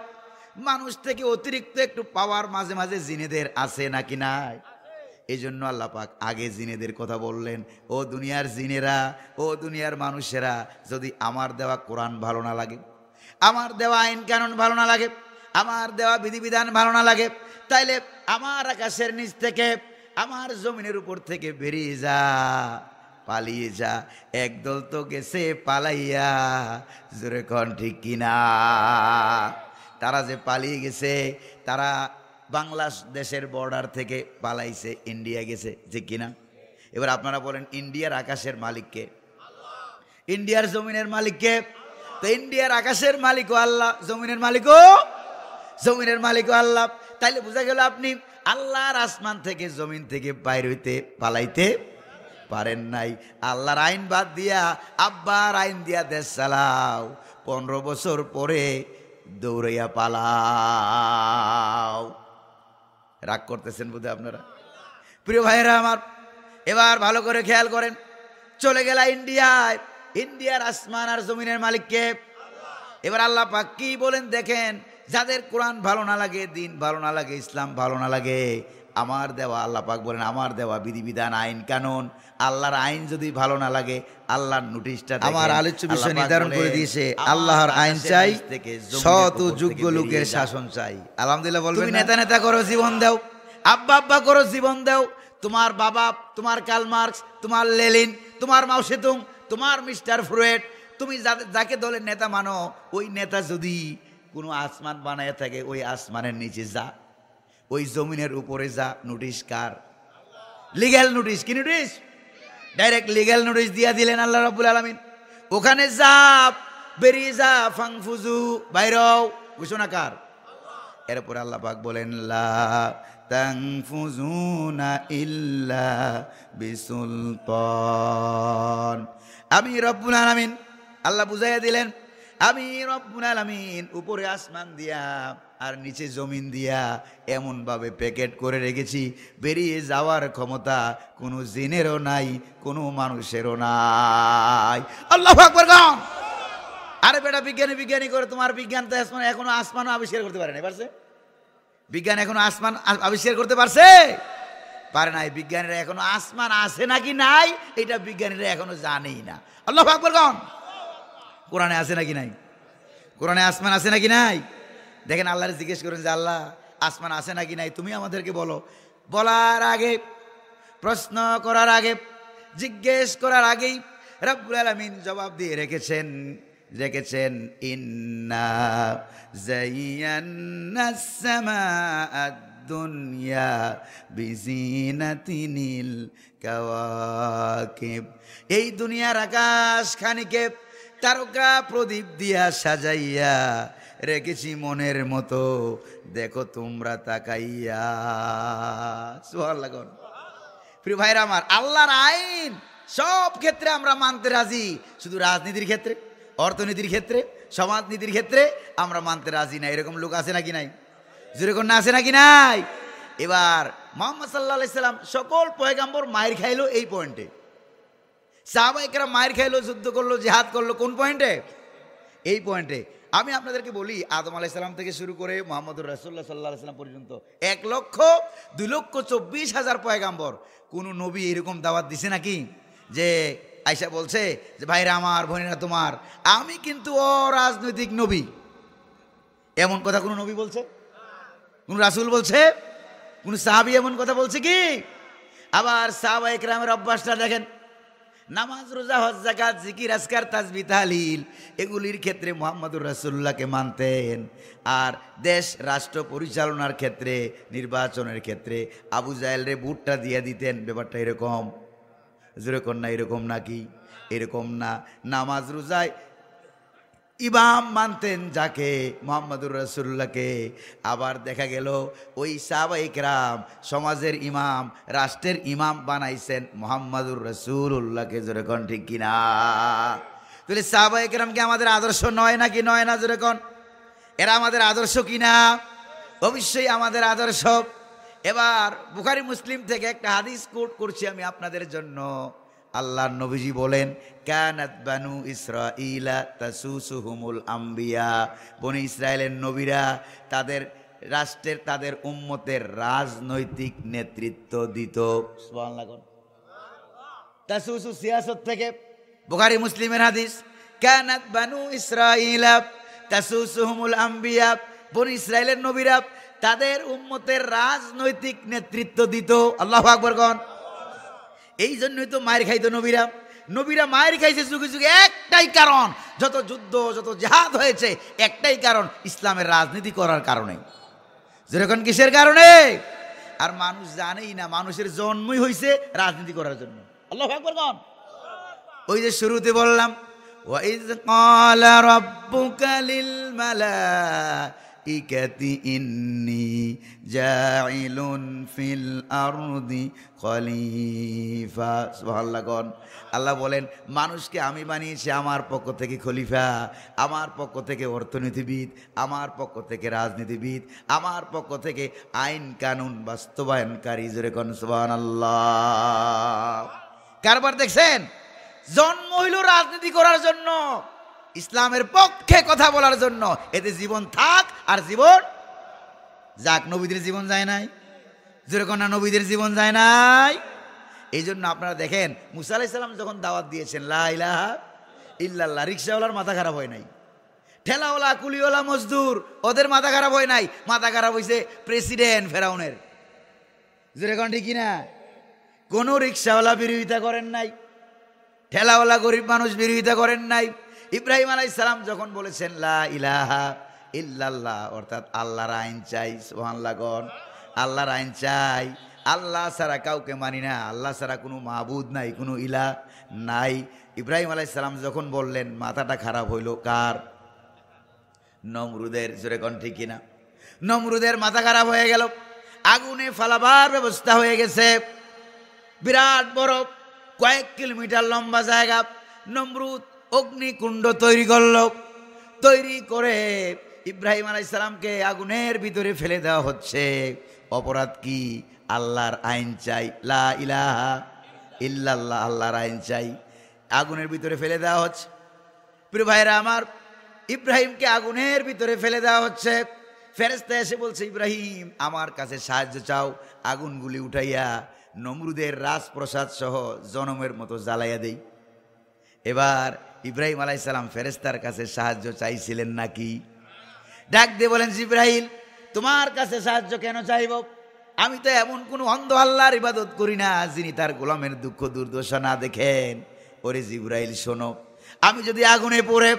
মানুষ থেকে অতিরিক্ত একটু পাওয়ার মাঝে মাঝে জিনেদের আছে নাকি নাই? এই জন্য আল্লাহ পাক আগে জিনেদের কথা বললেন, ও দুনিয়ার জিনেরা, ও দুনিয়ার মানুষেরা, যদি আমার দেওয়া কোরআন ভালো না লাগে, আমার দেওয়া আইন কানুন ভালো না লাগে, আমার দেওয়া বিধিবিধান ভালো না লাগে, তাইলে আমার আকাশের নিচ থেকে, আমার জমিনের উপর থেকে বেরিয়ে যা, পালিয়ে যা। একদল তো গেছে পালাইয়া। জোরে কোন ঠিক কিনা? তারা যে পালিয়ে গেছে, তারা বাংলাদেশের বর্ডার থেকে পালাইছে, ইন্ডিয়া গেছে, যে কিনা? এবার আপনারা বলেন, ইন্ডিয়ার আকাশের মালিককে? ইন্ডিয়ার জমিনের মালিককে? তো ইন্ডিয়ার আকাশের মালিকও আল্লাহ, জমিনের জমিনের মালিকও আল্লাহ। তাইলে বোঝা গেল আপনি আল্লাহর আসমান থেকে, জমিন থেকে বাইর হইতে, পালাইতে পারেন নাই। আল্লাহর আইন বাদ দিয়া আব্বার আইন দিয়া দেশ চালাও, 15 বছর পরে দৌড়াইয়া পালাও। রাগ করতেছেন বোধহয় আপনারা। প্রিয় ভাইয়েরা আমার, এবার ভালো করে খেয়াল করেন, চলে গেল ইন্ডিয়ায়। ইন্ডিয়ার আসমান আর জমিনের মালিককে? এবার আল্লাহ পাক কি বলেন দেখেন, যাদের কোরআন ভালো না লাগে, দিন ভালো না লাগে, ইসলাম ভালো না লাগে, আমার দেওয়া, আল্লাহ পাক বলেন আমার দেওয়া বিধিবিধান, আইন কানুন, আল্লাহর আইন যদি ভালো না লাগে, আল্লাহর নোটিশটা আমার আলোচ্য বিষয় নির্ধারণ করে দিয়েছে, আল্লাহর আইন চাই, সৎ ও যোগ্য লোকের শাসন চাই। আলহামদুলিল্লাহ বলবেন। তুমি নেতা নেতা করো, জীবন দাও, আব্বা আব্বা করো, জীবন দাও। তোমার বাবা, তোমার কার্ল মার্কস, তোমার লেনিন, তোমার মাও সেতুং, তোমার মিস্টার ফ্রয়েড, তুমি যাকে দলের নেতা মানো, ওই নেতা যদি কোনো আসমান বানায় থাকে, ওই আসমানের নিচে যা, ওই জমিনের উপরে যা। নোটিশ কার? Legal notice. কি নোটিশ? ডাইরেক্ট লিগ্যাল নোটিশ দিয়া দিলেন আল্লাহ রাব্বুল আলামিন। ওখানে যা, বেরিয়ে যা, ফাংফুজু, বাইরও। ঘোষণা কার? এরপরে আল্লাহ পাক বলেন, লা তানফুজুনা ইল্লা বিসুলতান। আমি রব্বুল আলামিন, আল্লাহ বুঝাইয়া দিলেন, আমি রব্বুল আলামিন উপরে আসমান দিয়া আর নিচে জমিন দিয়া এমন ভাবে প্যাকেট করে রেখেছি, বেরিয়ে যাওয়ার ক্ষমতা কোনো জিনেরও নাই, কোনো মানুষেরও নাই। আল্লাহু আকবার। আরে বেটা, বিজ্ঞানী করে, তোমার বিজ্ঞান তো এখনো আসমানও আবিষ্কার করতে পারে না। পারছে? বিজ্ঞান এখনো আসমান আবিষ্কার করতে পারছে? পারে নাই। বিজ্ঞানীরা এখনো আসমান আছে নাকি নাই, এটা বিজ্ঞানীরা এখনো জানেই না। আল্লাহু আকবার। কোরআনে আছে নাকি নাই? কোরআনে আসমান আছে নাকি নাই? দেখেন, আল্লাহরে জিজ্ঞেস করেন যে আল্লাহ আসমান আছে নাকি নাই, তুমি আমাদেরকে বলো। বলার আগে, প্রশ্ন করার আগে, জিজ্ঞেস করার আগেই রব্বুল আলামিন জবাব দিয়ে রেখেছেন ইন্না যায়্যানাস সামাআদ দুনিয়া বিজিনাতিনিল কাওয়াকিব। এই দুনিয়ার আকাশ খানিকে তারকা প্রদীপ দিয়া সাজাইয়া রেখেছি মনের মতো, দেখো তোমরা তাকাইয়া। সুবহানাল্লাহ। প্রিয় ভাইরা আমার, আল্লাহর আইন সব ক্ষেত্রে আমরা মানতে রাজি, শুধু রাজনীতির ক্ষেত্রে, অর্থনীতির ক্ষেত্রে, সমাজনীতির ক্ষেত্রে আমরা মানতে রাজি না। এরকম লোক আছে নাকি নাই? যেরকম না আছে নাকি নাই? এবার মুহাম্মদ সাল্লাল্লাহু আলাইহি সাল্লাম সকল পয়গাম্বর মায়ের খাইলো এই পয়েন্টে, সাহাবায়ে কেরাম মায়ের খাইলো, যুদ্ধ করলো, জিহাদ করলো কোন পয়েন্টে? এই পয়েন্টে। আমি আপনাদেরকে বলি, আদম আলাইহিস সালাম থেকে শুরু করে মুহাম্মদুর রাসূলুল্লাহ সাল্লাল্লাহু আলাইহি সাল্লাম পর্যন্ত 1,02,24,000 পয়গাম্বর, কোন নবী এরকম দাওয়াত দিছে নাকি যে আয়েশা বলছে যে ভাইরা আমার, বোনেরা তোমার, আমি কিন্তু অরাজনৈতিক নবী? এমন কথা কোন নবী বলছে? কোন রাসূল বলছে? কোন সাহাবী এমন কথা বলছে কি? আবার সাহাবায়ে কেরামের অভ্যাসটা দেখেন, নামাজ, রোজা, হজ, যাকাত, জিকির, আজকার, তাসবিহ, তাহলিল, এগুলির ক্ষেত্রে মুহাম্মদুর রাসূলুল্লাহকে মানতেন। আর দেশ রাষ্ট্র পরিচালনার ক্ষেত্রে, নির্বাচনের ক্ষেত্রে আবু জাহেলরে ভোটটা দিয়ে দিতেন। ব্যাপারটা এরকম? যেরকম না এরকম নাকি? এরকম না। নামাজ রোজায় ইমাম মানতেন যাকে, মুহাম্মদুর রাসূলুল্লাহকে। আবার দেখা গেল ওই সাহাবায়ে কেরাম সমাজের ইমাম, রাষ্ট্রের ইমাম বানাইছেন মুহাম্মদুর রাসূলুল্লাহকে। যেরকম ঠিক কিনা? তাহলে সাহাবায়ে কেরামকে আমাদের আদর্শ নয় নাকি নয় না? যেরকম এরা আমাদের আদর্শ কিনা? অবশ্যই আমাদের আদর্শ। এবার বুখারী মুসলিম থেকে একটা হাদিস কোট করছি আমি আপনাদের জন্য। আল্লাহর নবীজি বলেন, কানাত বানু ইসরাঈলা তাসুসুহুমুল আম্বিয়া, বনি ইসরায়েলের নবীরা তাদের রাষ্ট্রের, তাদের উম্মতের রাজনৈতিক নেতৃত্ব দিত। সুবহানাল্লাহ। তাসুসু সিয়াসত থেকে, বুখারী মুসলিমের হাদিস। কানাত বানু ইসরাঈলা তাসুসুহুমুল আম্বিয়া, বনি ইসরায়েলের নবীরা তাদের উম্মতের রাজনৈতিক নেতৃত্ব দিত। আল্লাহু আকবার গণ। এই জন্যই তো মায়ের খাইতো নবীরা। নবীরা মায়ের খাইছে যুগে যুগে একটাই কারণ, যত যুদ্ধ, যত জিহাদ হয়েছে একটাই কারণ, ইসলামের রাজনীতি করার কারণে। যেরকম কিসের কারণে? আর মানুষ জানেই না, মানুষের জন্মই হয়েছে রাজনীতি করার জন্য। আল্লাহু আকবার গণ। ওই যে শুরুতে বললাম, ওয়াইজ ক্বালা রাব্বুকা লিল মালাইকাতি ইন্নী জাইলুন ফিল আরদি খলিফা। সুবহানাল্লাহ। আল্লাহ বলেন, মানুষকে আমি বানিয়েছি আমার পক্ষ থেকে খলিফা, আমার পক্ষ থেকে অর্থনীতিবিদ, আমার পক্ষ থেকে রাজনীতিবিদ, আমার পক্ষ থেকে আইন কানুন বাস্তবায়নকারী। জোরে কোন সুবহানাল্লাহ। কারবার দেখছেন? জন্ম হইল রাজনীতি করার জন্য, ইসলামের পক্ষে কথা বলার জন্য। এতে জীবন থাক আর জীবন যাক। নবীদের জীবন যায় নাই? যেরকম না, নবীদের জীবন যায় নাই। এই জন্য আপনারা দেখেন, মুসা আলাইহিস সালাম যখন দাওয়াত দিয়েছেন লা ইলাহা ইল্লাল্লাহ, রিকশাওয়ালার মাথা খারাপ হয় নাই, ঠেলাওয়ালা, কুলিওয়ালা, মজদুর, ওদের মাথা খারাপ হয় নাই। মাথা খারাপ হয়েছে প্রেসিডেন্ট ফেরাউনের। যেরকম ঠিক কিনা? কোনো রিকশাওয়ালা বিরোধিতা করেন নাই, ঠেলাওয়ালা গরিব মানুষ বিরোধিতা করেন নাই। ইব্রাহিম আলাইহিস সালাম যখন বলেছেন লা ইলাহা ইল্লাল্লাহ, অর্থাৎ আল্লাহর আইন চাই। সুবহানাল্লাহ। আল্লাহর আইন চাই, আল্লাহ ছাড়া কাউকে মানি না, আল্লাহ ছাড়া কোনো মাবুদ নাই, কোনো ইলাহ নাই। ইব্রাহিম আলাইহিস সালাম যখন বললেন, মাথাটা খারাপ হইল কার? নমরুদের। জোরে কোন ঠিক কিনা? নমরুদের মাথা খারাপ হয়ে গেল, আগুনে ফালাবার ব্যবস্থা হয়ে গেছে। বিরাট বড় কয়েক কিলোমিটার লম্বা জায়গা নমরুদ অগ্নিকুণ্ড তৈরি করল। তৈরি করে ইব্রাহিম আলাইহিস সালামকে আগুনের ভিতরে ফেলে দেওয়া হচ্ছে। অপরাধ কি? আল্লাহর আইন চাই, লা ইলাহা ইল্লাল্লাহ, আল্লাহর আইন চাই। আগুনের ভিতরে ফেলে দেওয়া হচ্ছে। প্রিয় ভাইরা আমার, ইব্রাহিমকে আগুনের ভিতরে ফেলে দেওয়া হচ্ছে। ফেরেশতা এসে বলছে, ইব্রাহিম আমার কাছে সাহায্য চাও, আগুনগুলি উঠাইয়া নমরুদের রাজপ্রসাদ সহ জনমের মতো জ্বালাইয়া দেই। এবার ইব্রাহিম আলাইহিস সালাম ফেরেশতার কাছে সাহায্য চাইছিলেন নাকি? ডাক দিয়ে বলেন, জিবরাইল তোমার কাছে সাহায্য কেন চাইব? আমি তো এমন কোন অন্ধ আল্লাহর ইবাদত করি না যিনি তার গোলামের দুঃখ দুর্দশা না দেখেন। ওরে জিবরাইল শোনো, আমি যদি আগুনে পড়ে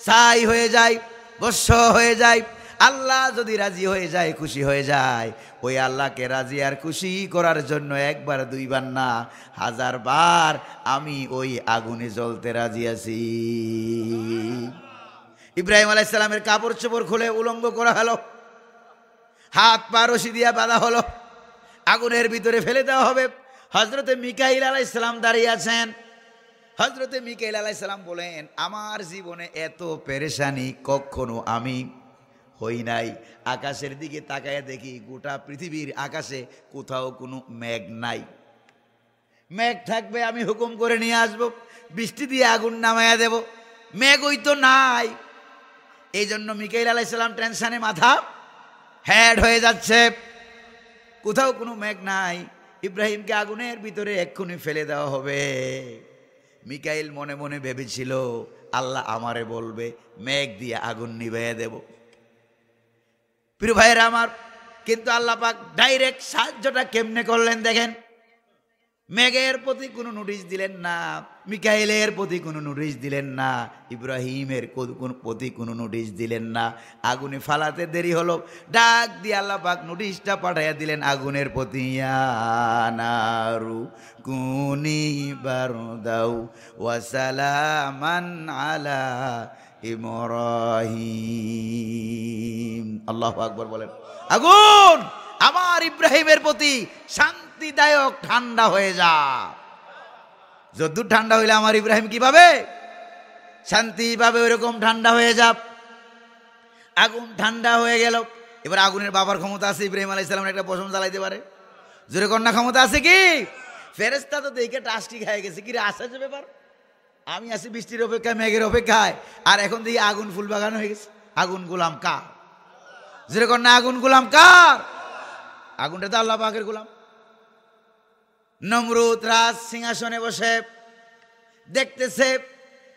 ছাই হয়ে যাই, ভস্ম হয়ে যাই, আল্লাহ যদি রাজি হয়ে যায়, খুশি হয়ে যায়, ওই আল্লাহকে রাজি আর খুশি করার জন্য একবার দুইবার না 1000 বার আমি ওই আগুনে জ্বলতে রাজি আছি। ইব্রাহিম আলাইহিস সালামের কাপড় চোপড় খুলে উলঙ্গ করা হলো, হাত পা রশি দিয়া বাঁধা হলো, আগুনের ভিতরে ফেলে দেওয়া হবে। হযরতে মিকাইল আলাইহিস সালাম দাঁড়িয়ে আছেন। হযরতে মিকাইল আলাইহিস সালাম বলেন, আমার জীবনে এত পেরেশানি কখনো আমি হই নাই। আকাশের দিকে তাকায় দেখি গোটা পৃথিবীর আকাশে কোথাও কোনো মেঘ নাই। মেঘ থাকবে আমি হুকুম করে নিয়ে আসব, বৃষ্টি দিয়ে আগুন নামায়া দেব, মেঘ ওই তো নাই। এই জন্য মিকাইল আলাইহিস সালাম টেনশনে মাথা হেড হয়ে যাচ্ছে, কোথাও কোনো মেঘ নাই, ইব্রাহিমকে আগুনের ভিতরে এক্ষুনি ফেলে দেওয়া হবে। মিকাইল মনে মনে ভেবেছিল আল্লাহ আমারে বলবে মেঘ দিয়ে আগুন নিভিয়ে দেব। প্রিয় ভাইয়েরা আমার, কিন্তু আল্লাহ পাক ডাইরেক্ট সাহায্যটা কেমনে করলেন দেখেন। মেঘের প্রতি কোনো নোটিশ দিলেন না, মিকাইলের প্রতি কোনো নোটিশ দিলেন না, ইব্রাহিমের প্রতি কোনো নোটিশ দিলেন না। আগুনে ফালাতে দেরি হলো, ডাক দিয়ে আল্লাহ পাক নোটিশটা পাঠাইয়া দিলেন আগুনের প্রতি, ইয়া নারু কুনি বারদাও ওয়া সালামান আলা ইব্রাহিম। আল্লাহু আকবার বলেন। আগুন আমার ইব্রাহিমের প্রতি শান্তিদায়ক ঠান্ডা হয়ে যা। যদ্দূর ঠান্ডা হইলে আমার ইব্রাহিম কি পাবে? শান্তি পাবে, ওইরকম ঠান্ডা হয়ে যা। আগুন ঠান্ডা হয়ে গেল। এবার আগুনের বাবার ক্ষমতা আছে ইব্রাহিম আলাইহিস সালামের একটা পশম জ্বালাইতে পারে, জোরে কন্যা ক্ষমতা আছে কি? ফেরেশতা তো দেখে টাস্টি খায় গেছে, কি রে আশ্চর্য ব্যাপার, আমি আছি বৃষ্টির অপেক্ষায়, মেঘের অপেক্ষায়, আর এখন দেখি আগুন ফুল বাগান হয়ে গেছে। আগুন গোলাম কার? জোরে কন্যা আগুন গোলাম কার? আগুনটা তো আল্লাহ পাকের গোলাম। নমরুদ রাজ সিংহাসনে বসে দেখতেছে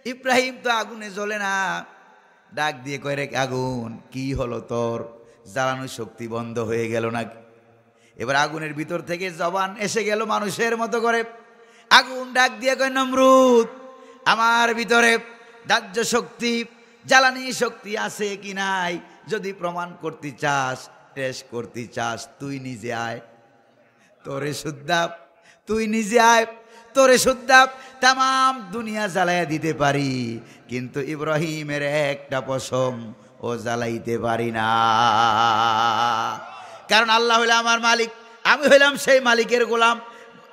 ইব্রাহিম তো আগুনে জ্বলে না, ডাক দিয়ে কয়, রে আগুন কি হলো তোর, জ্বালানোর শক্তি বন্ধ হয়ে গেল নাকি? এবার আগুনের ভিতর থেকে জবান এসে গেল মানুষের মতো করে। আগুন ডাক দিয়ে কয়, নমরুদ আমার ভিতরে দাহ্য শক্তি, জ্বালানি শক্তি আছে কি নাই যদি প্রমাণ করতে চাস, টেস্ট করতে চাস, তুই নিজে আয়, তোরে শুদ্ধাপ, তুই নিজে আয়, তোরে শুদ্ধাপ তাম দুনিয়া জ্বালাইয়া দিতে পারি, কিন্তু ইব্রাহিমের একটা পশম ও জ্বালাইতে পারি না। কারণ আল্লাহ হইল আমার মালিক, আমি হইলাম সেই মালিকের গোলাম।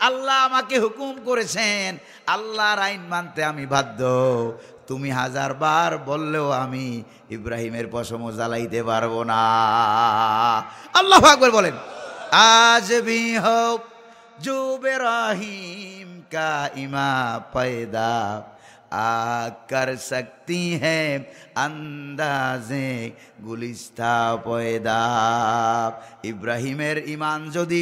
আল্লাহ আমাকে হুকুম করেছেন, আল্লাহর আইন মানতে আমি বাধ্য। তুমি 1000 বার বললেও আমি ইব্রাহিমের পশমও জ্বালাইতে পারবো না। আল্লাহু আকবার বলেন। আজ ভি হো जो इब्राहिम का इमा पैदा आ कर सकती है अंदाजे गुलिस्ता पैदा। ইব্রাহিমের ইমান যদি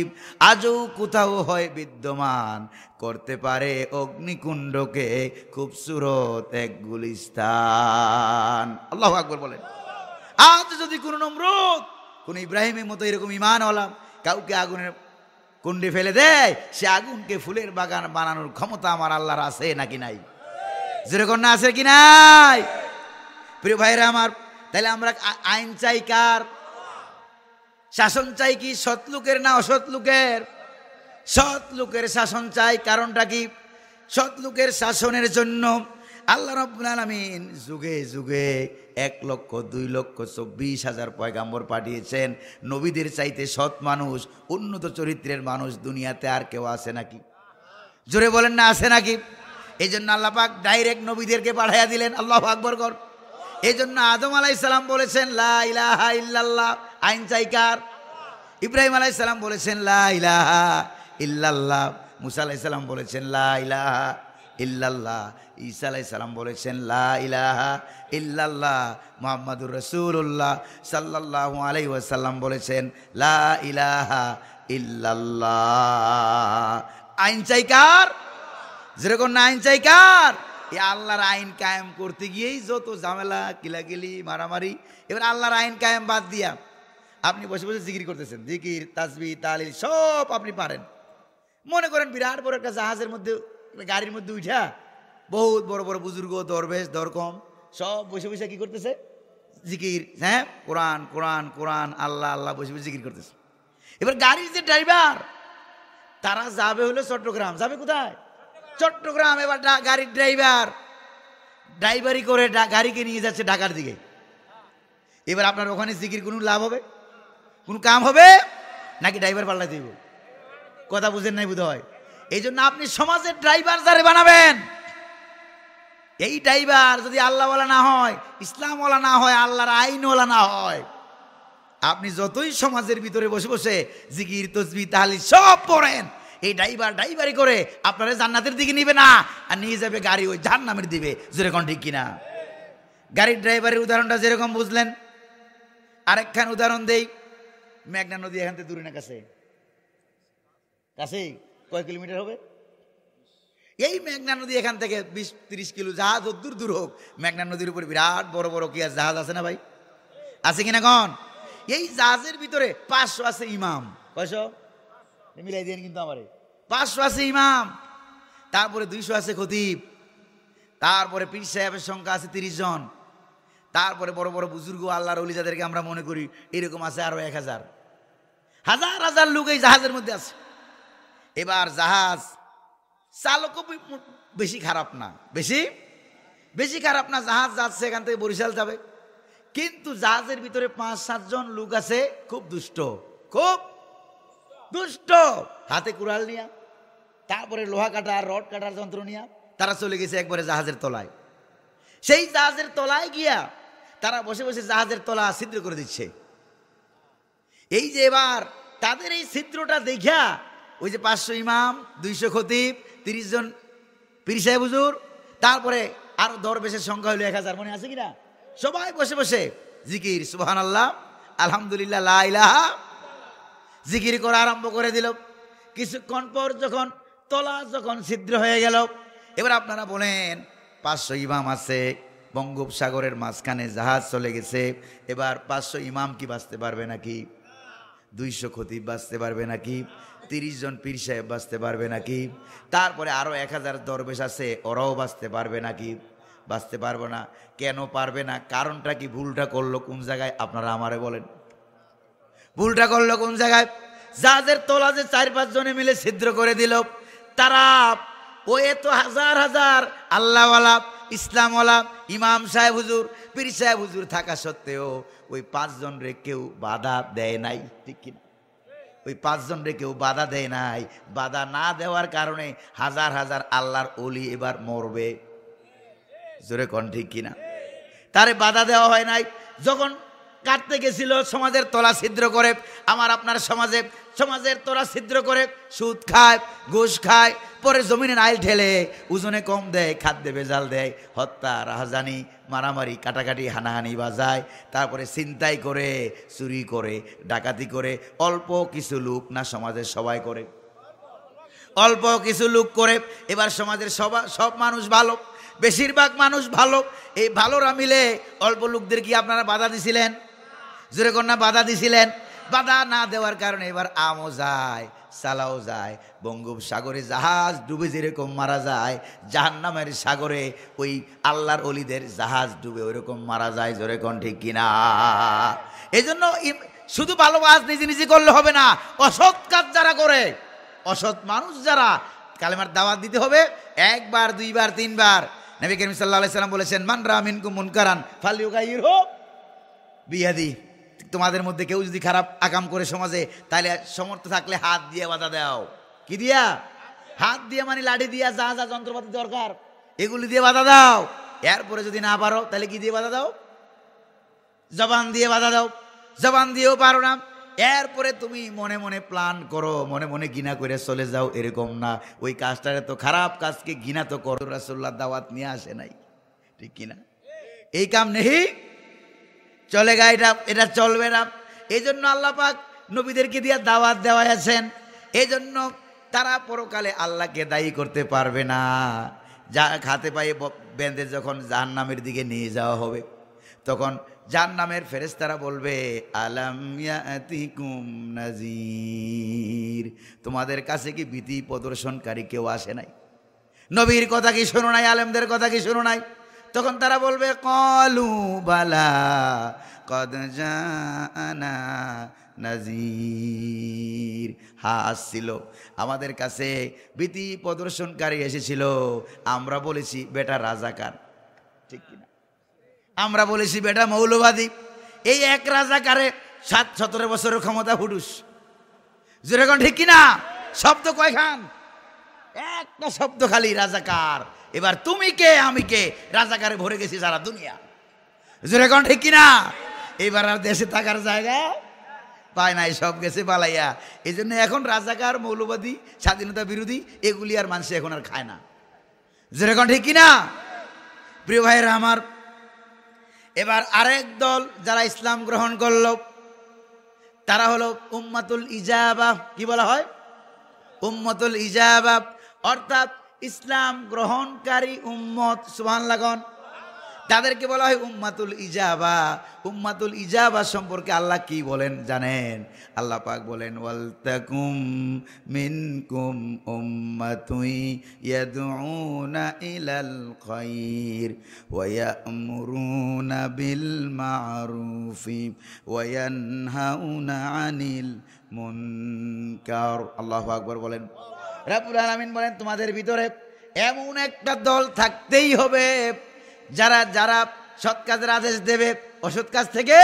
আজও কোথাও হয় বিদ্যমান, করতে পারে অগ্নিকুণ্ডকে খুবসুরত এক গুলিস্তান। আল্লাহু আকবার বলেন। আজ যদি কোন নমরুদ কোন ইব্রাহিমের মতো এরকম ইমানওয়ালা কাউকে আগুনের কুণ্ডে ফেলে দেয়, সে আগুনকে ফুলের বাগান বানানোর ক্ষমতা আমার আল্লাহর আছে নাকি নাই? যেরকম না আছে কি নাই? প্রিয় ভাইরা আমার, তাহলে আমরা আইন চাই কার? শাসন চাই কি সৎ লোকের না অসৎ লোকের? সৎ লোকের শাসন চাই। কারণটা কি? সৎ লোকের শাসনের জন্য আল্লাহ রাব্বুল আলামিন যুগে যুগে 1 লক্ষ 2 লক্ষ 24,000 পয়গাম্বর পাঠিয়েছেন। নবীদের চাইতে সৎ মানুষ, উন্নত চরিত্রের মানুষ দুনিয়াতে আর কেউ আছে নাকি? জোরে বলেন না, আছে নাকি? এই জন্য আল্লাহ পাক ডাইরেক্ট নবীদেরকে পাঠাইয়া দিলেন। আল্লাহু আকবার কর। এই জন্য আদম আলাইহিস সালাম বলেছেন লা ইলাহা ইল্লাল্লাহ, আইন চাই কার? ইব্রাহিম আলাইহিস সালাম বলেছেন লা ইলাহা ইল্লাল্লাহ, মুসা আলাইহিস সালাম বলেছেন লা ইলাহা ইল্লাল্লাহ, ঈসা আলাইহিস সালাম বলেছেন লা ইলাহা ইল্লাল্লাহ, মুহাম্মাদুর রাসূলুল্লাহ সাল্লাল্লাহু আলাইহি ওয়াসাল্লাম বলেছেন লা ইলাহা ইল্লাল্লাহ। আইন চাই কার? যেরকম না আইন চাই কার? এই আল্লাহর আইন কায়েম করতে গিয়েই যত ঝামেলা, কিলাকিলি, মারামারি। এবার আল্লাহর আইন কায়েম বাদ দিয়া আপনি বসে বসে জিকির করতেছেন, জিকির তাসবিহ তাহলিল সব আপনি পারেন। মনে করেন বিরাট বড় একটা জাহাজের মধ্যে, গাড়ির মধ্যে উঠা বহুত বড় বড় বুজুর্গ, দরবেশ, দরকম সব বসে বসে কি করতেছে? জিকির। হ্যাঁ, কোরআন কোরআন কোরআন, আল্লাহ আল্লাহ বসে বসে জিকির করতেছে। এবার গাড়ির যে ড্রাইভার, তারা যাবে হলো চট্টগ্রাম। যাবে কোথায়? চট্টগ্রাম। এবার গাড়ির ড্রাইভারি করে গাড়িকে নিয়ে যাচ্ছে ঢাকার দিকে। এবার আপনার ওখানে জিকির কোনো লাভ হবে, কোনো কাম হবে নাকি ড্রাইভার পাল্টাই দিব? কথা বুঝেন নাই বোধ হয়। এই জন্য আপনি সমাজের ড্রাইভার যারে বানাবেন, এই ড্রাইভার যদি আল্লাহওয়ালা না হয়, ইসলামওয়ালা না হয়, আল্লাহর আইনওয়ালা না হয়, আপনি যতই সমাজের ভিতরে বসে বসে জিকির তসবিহ তাহলিল সব পড়েন, এই ড্রাইভার ড্রাইভারি করে আপনারা জান্নাতের দিকে নিবে না, আর নিয়ে যাবে গাড়ি ওই জাহান্নামের দিবে। যেরকম ঠিক কিনা? গাড়ির ড্রাইভারের উদাহরণটা যেরকম বুঝলেন, আরেকখান উদাহরণ দেই। মেঘনা নদী এখান থেকে দূরে না কাছে? কাছেই। কয় কিলোমিটার হবে? এই মেঘনা নদী এখান থেকে 20-30 কিলো, জাহাজ দূর দূর হোক, মেঘনা নদীর উপরে বিরাট বড় বড় কি আছে জাহাজ আছে না ভাই? আছে কিনা কন? এই জাহাজের ভিতরে 500 আছে ইমাম। কয়শো? মিলাই দেন কিন্তু আমারে। 500 আছে ইমাম, তারপরে 200 আছে খতিব, তারপরে পীর সাহেবের সংখ্যা আছে 30 জন, তারপরে বড় বড় বুজুর্গ আল্লাহর ওলি যাদেরকে আমরা মনে করি এরকম আছে আরো 1000। হাজার হাজার লোক এই জাহাজের মধ্যে আছে। এবার জাহাজ চালকও বেশি খারাপ না, বেশি খারাপ না। জাহাজ যাচ্ছে এখান থেকে বরিশাল যাবে, কিন্তু জাহাজের ভিতরে 5-7 জন লোক আছে খুব দুষ্ট, খুব দুষ্ট, হাতে কুড়াল নিয়া, তারপরে লোহা কাটার রড কাটার যন্ত্র নিয়া তারা চলে গেছে একবারে জাহাজের তলায়। সেই জাহাজের তলায় গিয়া তারা বসে বসে জাহাজের তলা ছিদ্র করে দিচ্ছে। এই যে এবার তাদের এই ছিদ্রটা দেখা ওই যে 500 ইমাম, 200 খতিব, 30 জন পীর সাহেব হুজুর, তারপরে আরো দরবেশের সংখ্যা হলো 1000, মনে আছে কিনা? সবাই বসে বসে জিকির, সুবহানাল্লাহ, আলহামদুলিল্লাহ, লা ইলাহা, জিকির করা আরম্ভ করে দিল। কিছুক্ষণ পর যখন তলা যখন ছিদ্র হয়ে গেল, এবার আপনারা বলেন 500 ইমাম আছে, বঙ্গোপসাগরের মাঝখানে জাহাজ চলে গেছে, এবার 500 ইমাম কি বাঁচতে পারবে নাকি? 200 খতিব বাঁচতে পারবে নাকি? 30 জন পীর সাহেব বাঁচতে পারবে নাকি? তারপরে আরো 1000 দরবেশ আছে, ওরাও বাঁচতে পারবে নাকি? বাঁচতে পারবে না। কেন পারবে না? কারণটা কি? ভুলটা করলো কোন জায়গায় আপনারা আমারে বলেন? ভুলটা করলো কোন জায়গায়? জাহাজের তলা যে 4-5 জনে মিলে ছিদ্র করে দিল, তারা ওই এত হাজার হাজার আল্লাহওয়ালা, ইসলামওয়ালা, ইমাম সাহেব হুজুর, পীর সাহেব হুজুর থাকা সত্ত্বেও ওই 5 জন রে কেউ বাধা দেয় নাই, ঠিক কিনা? ওই 5 জন রে কেউ বাধা দেয় নাই। বাধা না দেওয়ার কারণে হাজার হাজার আল্লাহর ওলি এবার মরবে। জোরে কোন ঠিক কিনা? তারে বাধা দেওয়া হয় নাই। যখন কাটতে গেছিল সমাজের তলা ছিদ্র করে, আমার আপনার সমাজের তলা ছিদ্র করে সুদ খায়, ঘুষ খায়, পরে জমিনে নাইল ঠেলে, ওজনে কম দেয়, খাদ্যে ভেজাল দেয়, হত্যা, রাহাজানি, মারামারি, কাটাকাটি, হানাহানি বাজায়, তারপরে ছিনতাই করে, চুরি করে, ডাকাতি করে। অল্প কিছু লোক না, সমাজের সবাই করে, অল্প কিছু লোক করে। এবার সমাজের সব মানুষ ভালো, বেশিরভাগ মানুষ ভালো। এই ভালোরা মিলে অল্প লোকদের কি আপনারা বাধা দিছিলেন? জোরে কন্যা বাধা দিছিলেন? বাধা না দেওয়ার কারণে এবার আমও যায়, সালাও যায়। বঙ্গোপসাগরে জাহাজ ডুবে যেরকম মারা যায়, জাহান্নামের সাগরে ওই আল্লাহর অলিদের জাহাজ ডুবে ওইরকম মারা যায়। জোরে কোন ঠিক কিনা? এই জন্য শুধু ভালো কাজ নিজে নিজে করলে হবে না, অসৎ কাজ যারা করে, অসৎ মানুষ যারা, কালেমার দাওয়াত দিতে হবে 1 বার 2 বার 3 বার। নবী করিম সাল্লাল্লাহু আলাইহি সাল্লাম বলেছেন, মান রা মিনকুম মুনকারান ফালইউগাইরহু বিয়াদি। তোমাদের মধ্যে কেউ যদি খারাপ আকাম করে সমাজে, তাহলে সমর্থ থাকলে হাত দিয়ে বাধা দাও। কি দিয়া? হাত দিয়ে, মানে লাঠি দিয়া, যা যা যন্ত্রপাতি দরকার এগুলি দিয়ে বাধা দাও। এরপরে যদি না পারো তাহলে কি দিয়ে বাধা দাও? জবান দিয়ে বাধা দাও। জবান দিয়েও পারো না, এরপরে তুমি মনে মনে প্ল্যান করো, মনে মনে ঘৃণা করে চলে যাও, এরকম না। ওই কাজটারে তো, খারাপ কাজকে ঘৃণা তো করো, রাসূলুল্লাহ দাওয়াত নিয়ে আসে নাই, ঠিক কিনা? এই কাম নেই, চলেগা, এটা চলবে না। এই জন্য আল্লাহ পাক নবীদেরকে দিয়ে দাওয়াত দেওয়াইছেন। এই জন্য তারা পরকালে আল্লাহকে দায়ী করতে পারবে না। যা খাতে পায়ে বেঁধে যখন জাহান্নামের দিকে নিয়ে যাওয়া হবে, তখন জাহান্নামের ফেরেশতারা বলবে, আলাম ইয়াতিকুম নাযীর, তোমাদের কাছে কি ভীতি প্রদর্শনকারী কেউ আসে নাই? নবীর কথা কি শোনো নাই? আলেমদের কথা কি শোনো নাই? তখন তারা বলবে, ক্বালু বালা কদ জাআনা নাযীর, আসছিল, আমাদের কাছে ভীতি প্রদর্শনকারী এসেছিল। আমরা বলেছি বেটা রাজাকার, ঠিক কিনা? আমরা বলেছি বেটা মৌলবাদী। এই এক রাজাকারে 17 বছরের ক্ষমতা হুডুস। যেরকম ঠিক কিনা? শব্দ কয়খান? একটা শব্দ খালি রাজাকার। এবার তুমি কে আমি কে, রাজাকারে ভরে গেছি সারা দুনিয়া। যেরকম ঠিক কিনা? এবার আর দেশে থাকার জায়গা পায় নাই, সব গেছে পালাইয়া। এই জন্য এখন রাজাকার, মৌলবাদী, স্বাধীনতা বিরোধী এগুলি আর মানুষ এখন আর খায় না। যেরকম ঠিক কিনা? প্রিয় ভাইয়েরা আমার, এবার আরেক দল যারা ইসলাম গ্রহণ করলো তারা হলো উম্মাতুল ইজাবা। কি বলা হয়? উম্মাতুল ইজাবা, অর্থাৎ ইসলাম গ্রহণকারী উম্মত। সুবহানাল্লাহ। তাদেরকে বলা হয় উম্মাতুল ইজাবা। উম্মাতুল ইজাবা সম্পর্কে আল্লাহ কি বলেন জানেন? আল্লাহ পাক বলেন, ওয়ালতাকুম মিনকুম উম্মাতুন ইয়াদউনা ইলাল খায়র ওয়া ইয়া'মুরুনা বিল মা'রুফি ওয়া ইয়ানহাউনা আনিল মুনকার। আল্লাহু আকবার বলেন। রাব্বুল আলামিন বলেন, তোমাদের ভিতরে এমন একটা দল থাকতেই হবে যারা যারা সৎ কাজের আদেশ দেবে, অসৎ কাজ থেকে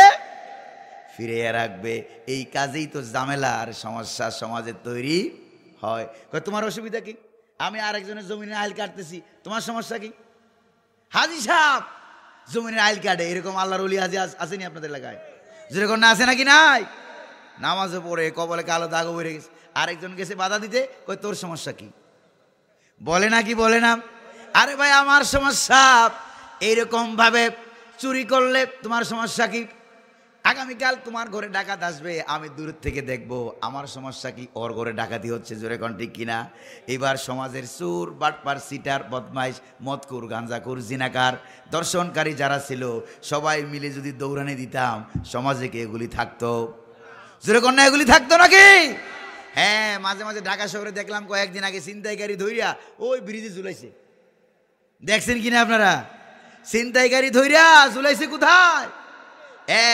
ফিরিয়ে রাখবে। এই কাজেই তো ঝামেলা আর সমস্যা সমাজে তৈরি হয়। তোমার অসুবিধা কি? আমি আরেকজনের জমিনের আইল কাটতেছি, তোমার সমস্যা কি? হাজি সাহেব জমিনের আইল কাটে, এরকম আল্লাহর ওলি হাজি আসেনি আপনাদের এলাকায়? যেরকম না আছে নাকি নাই? নামাজে পড়ে কপালে কালো দাগও বেড়ে গেছে, আরেকজন গেছে বাধা দিতে, কই তোর সমস্যা কি? বলে না কি বলে না? আরে ভাই আমার সমস্যা এইরকম ভাবে চুরি করলে তোমার সমস্যা কি? আগামীকাল তোমার ঘরে ডাকাত আসবে, আমি দূর থেকে দেখব, আমার সমস্যা কি? ওর ঘরে ডাকাতি হচ্ছে। জোরে কোন ঠিক কিনা? এবার সমাজের চোর, বাটপার, সিটার, বদমাইশ, মদকুর, গাঞ্জাকুর, জিনাকার, দর্শনকারী যারা ছিল সবাই মিলে যদি দৌড়ানি দিতাম, সমাজে কি এগুলি থাকতো? জোরে কোন না এগুলি থাকতো নাকি? হ্যাঁ, মাঝে মাঝে ঢাকা শহরে দেখলাম কয়েকদিন আগে ছিনতাইকারী ধইরা ওই ব্রিজে ঝুলাইছে। দেখছেন কিনা আপনারা? ছিনতাইকারী ধইরা ঝুলাইছে কোথায়?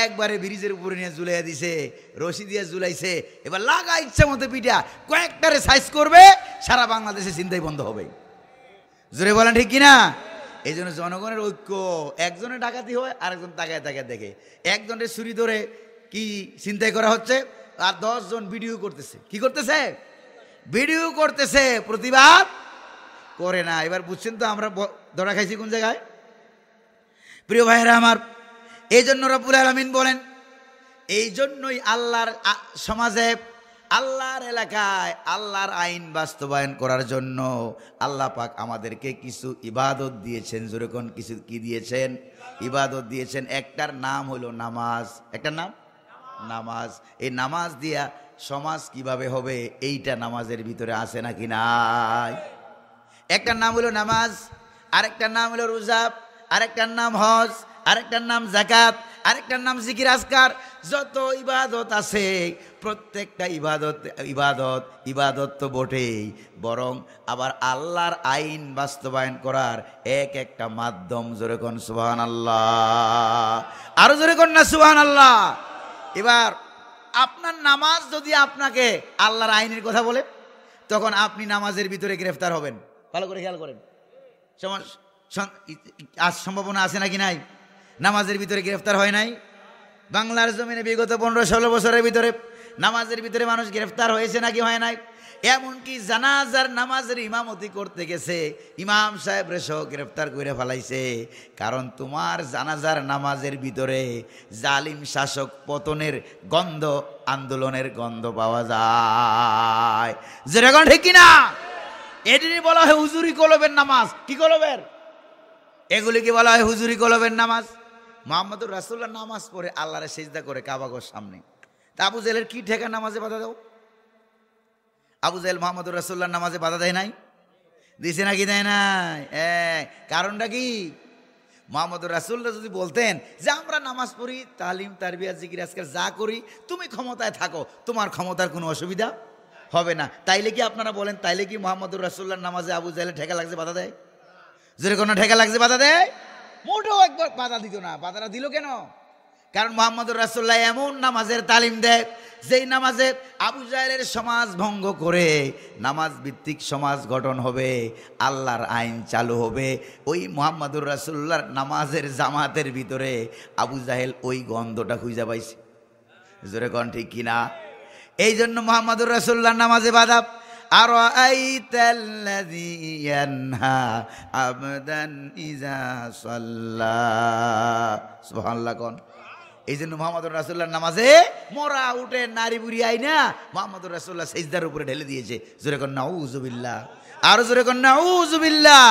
একবারে ব্রিজের উপরে নিয়ে ঝুলাইয়া দিছে, রশি দিয়ে ঝুলাইছে। এবার লাগা ইচ্ছা মতো পিঠা কয়েকটারে সাইজ করবে, সারা বাংলাদেশে ছিনতাই বন্ধ হবে। জোরে বলেন ঠিক কিনা? এই জন্য জনগণের ঐক্য। একজনের ডাকাতি হয়, আরেকজন তাকায় তাকায় দেখে। একজনের ছুরি ধরে কি ছিনতাই করা হচ্ছে, আর 10 জন ভিডিও করতেছে। কি করতেছে? ভিডিও করতেছে, প্রতিবাদ করে না। এবার বুঝছেন তো আমরা ধরা খাইছি কোন জায়গায়? প্রিয় ভাইয়েরা আমার, এই জন্য রব্বুল আলামিন বলেন, এই জন্যই আল্লাহর সমাজে, আল্লাহর এলাকায় আল্লাহর আইন বাস্তবায়ন করার জন্য আল্লাহ পাক আমাদেরকে কিছু ইবাদত দিয়েছেন। জোরে কোন কিছু কি দিয়েছেন? ইবাদত দিয়েছেন। একটার নাম হলো নামাজ। একটার নাম নামাজ। এই নামাজ দিয়া সমাজ কিভাবে হবে, এইটা নামাজের ভিতরে আছে নাকি নাই? একটার নাম হলো নামাজ, আরেকটার নাম হলো রোজা, আরেকটার নাম হজ, আরেকটার নাম যাকাত, আরেকটার নাম জিকির আজকার। যত ইবাদত আছে প্রত্যেকটা ইবাদত তো বটেই, বরং আবার আল্লাহর আইন বাস্তবায়ন করার এক একটা মাধ্যম। জোরে কোন সুবহানাল্লাহ, আরো জোরে কোন না সুবহানাল্লাহ। এবার আপনার নামাজ যদি আপনাকে আল্লাহর আইনের কথা বলে, তখন আপনি নামাজের ভিতরে গ্রেফতার হবেন। ভালো করে খেয়াল করেন, আজ সম্ভাবনা আছে নাকি নাই? নামাজের ভিতরে গ্রেফতার হয় নাই? বাংলার জমিনে বিগত 15-16 বছরের ভিতরে নামাজের ভিতরে মানুষ গ্রেফতার হয়েছে নাকি হয় নাই? এমনকি জানাজার নামাজের ইমামতি করতে গেছে ইমাম সাহেব রেসহ গ্রেফতার করে ফেলাইছে। কারণ তোমার জানাজার নামাজের ভিতরে জালিম শাসক পতনের গন্ধ, আন্দোলনের গন্ধ পাওয়া যায়। যেরকম ঠিক কিনা? এটিরই বলা হয় হুজুরি কলবের নামাজ। কি কলবের? এগুলিকে বলা হয় হুজুরি কলবের নামাজ। মুহাম্মদুর রাসূলুল্লাহ নামাজ পড়ে আল্লাহরে সিজদা করে কাবাগর সামনে। তা আবু জেহেলের কি ঠেকা নামাজে বাধা দাও? আবু জেহেল মুহাম্মদুর রাসূলুল্লাহ নামাজে বাধা দেয় নাই? দিছে নাকি দেয় নাই? কারণটা কি? মুহাম্মদুর রাসূলুল্লাহ যদি বলতেন যে আমরা নামাজ পড়ি, তালিম, তারবিয়া, জিকির আজকার যা করি, তুমি ক্ষমতায় থাকো, তোমার ক্ষমতার কোনো অসুবিধা হবে না, তাইলে কি আপনারা বলেন, তাইলে কি মুহাম্মদুর রাসূলুল্লাহ নামাজে আবু জেহেলের ঠেকা লাগছে বাধা দেয়? যদি কোনো ঠেকা লাগছে বাধা দেয়? মোটেও একবার বাধা দিত না। বাধাটা দিল কেন? কারণ মুহাম্মদুর রাসূলুল্লাহ এমন নামাজের তালিম দেয় যেই নামাজে আবু জাহেলের সমাজ ভঙ্গ করে নামাজ ভিত্তিক সমাজ গঠন হবে, আল্লাহর আইন চালু হবে, ওই মুহাম্মাদুর রাসূলুল্লাহর নামাজের জামাতের ভিতরে আবু জাহেল ওই গন্ধটা খুঁজে পাইছে। জোরে কোন ঠিক কিনা? এই জন্য মুহাম্মাদুর রাসূলুল্লাহর নামাজে বাধা। আর আইতাল্লাযী ইয়ানহা আবদান ইযা সাল্লা, সুবহানাল্লাহ কোন। এই জন্য মুহাম্মাদুর রাসূলুল্লাহর নামাজে মোরা উঠে নারী বুড়ি আইনা মুহাম্মাদুর রাসূলুল্লাহ সিজদার উপরে ঢেলে দিয়েছে। জোরে কোন নাউযুবিল্লাহ, আর জোরে কোন নাউযুবিল্লাহ।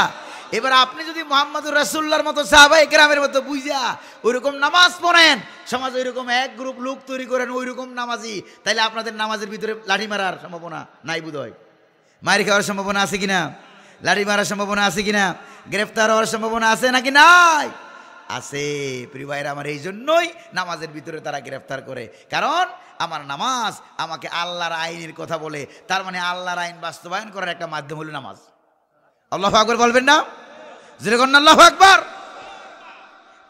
এবার আপনি যদি মুহাম্মাদুর রাসূলুল্লাহর মতো সাহাবায়ে কেরামের মতো বুঝা ওইরকম নামাজ পড়েন, সমাজে ওইরকম এক গ্রুপ লোক তৈরি করেন ওইরকম নামাজি, তাইলে আপনাদের নামাজের ভিতরে লাঠি মারার সম্ভাবনা নাই বোধহয়। মারি খাওয়ার সম্ভাবনা আছে কিনা? লাঠি মারার সম্ভাবনা আছে কিনা? গ্রেফতার হওয়ার সম্ভাবনা আছে নাকি নাই? আছে প্রিয় ভাইরা আমার। এই জন্যই নামাজের ভিতরে তারা গ্রেফতার করে, কারণ আমার নামাজ আমাকে আল্লাহর আইনের কথা বলে। তার মানে আল্লাহর আইন বাস্তবায়ন করার একটা মাধ্যম হলো নামাজ। আল্লাহু আকবার বলবেন না? জোরে বলেন আল্লাহু আকবার।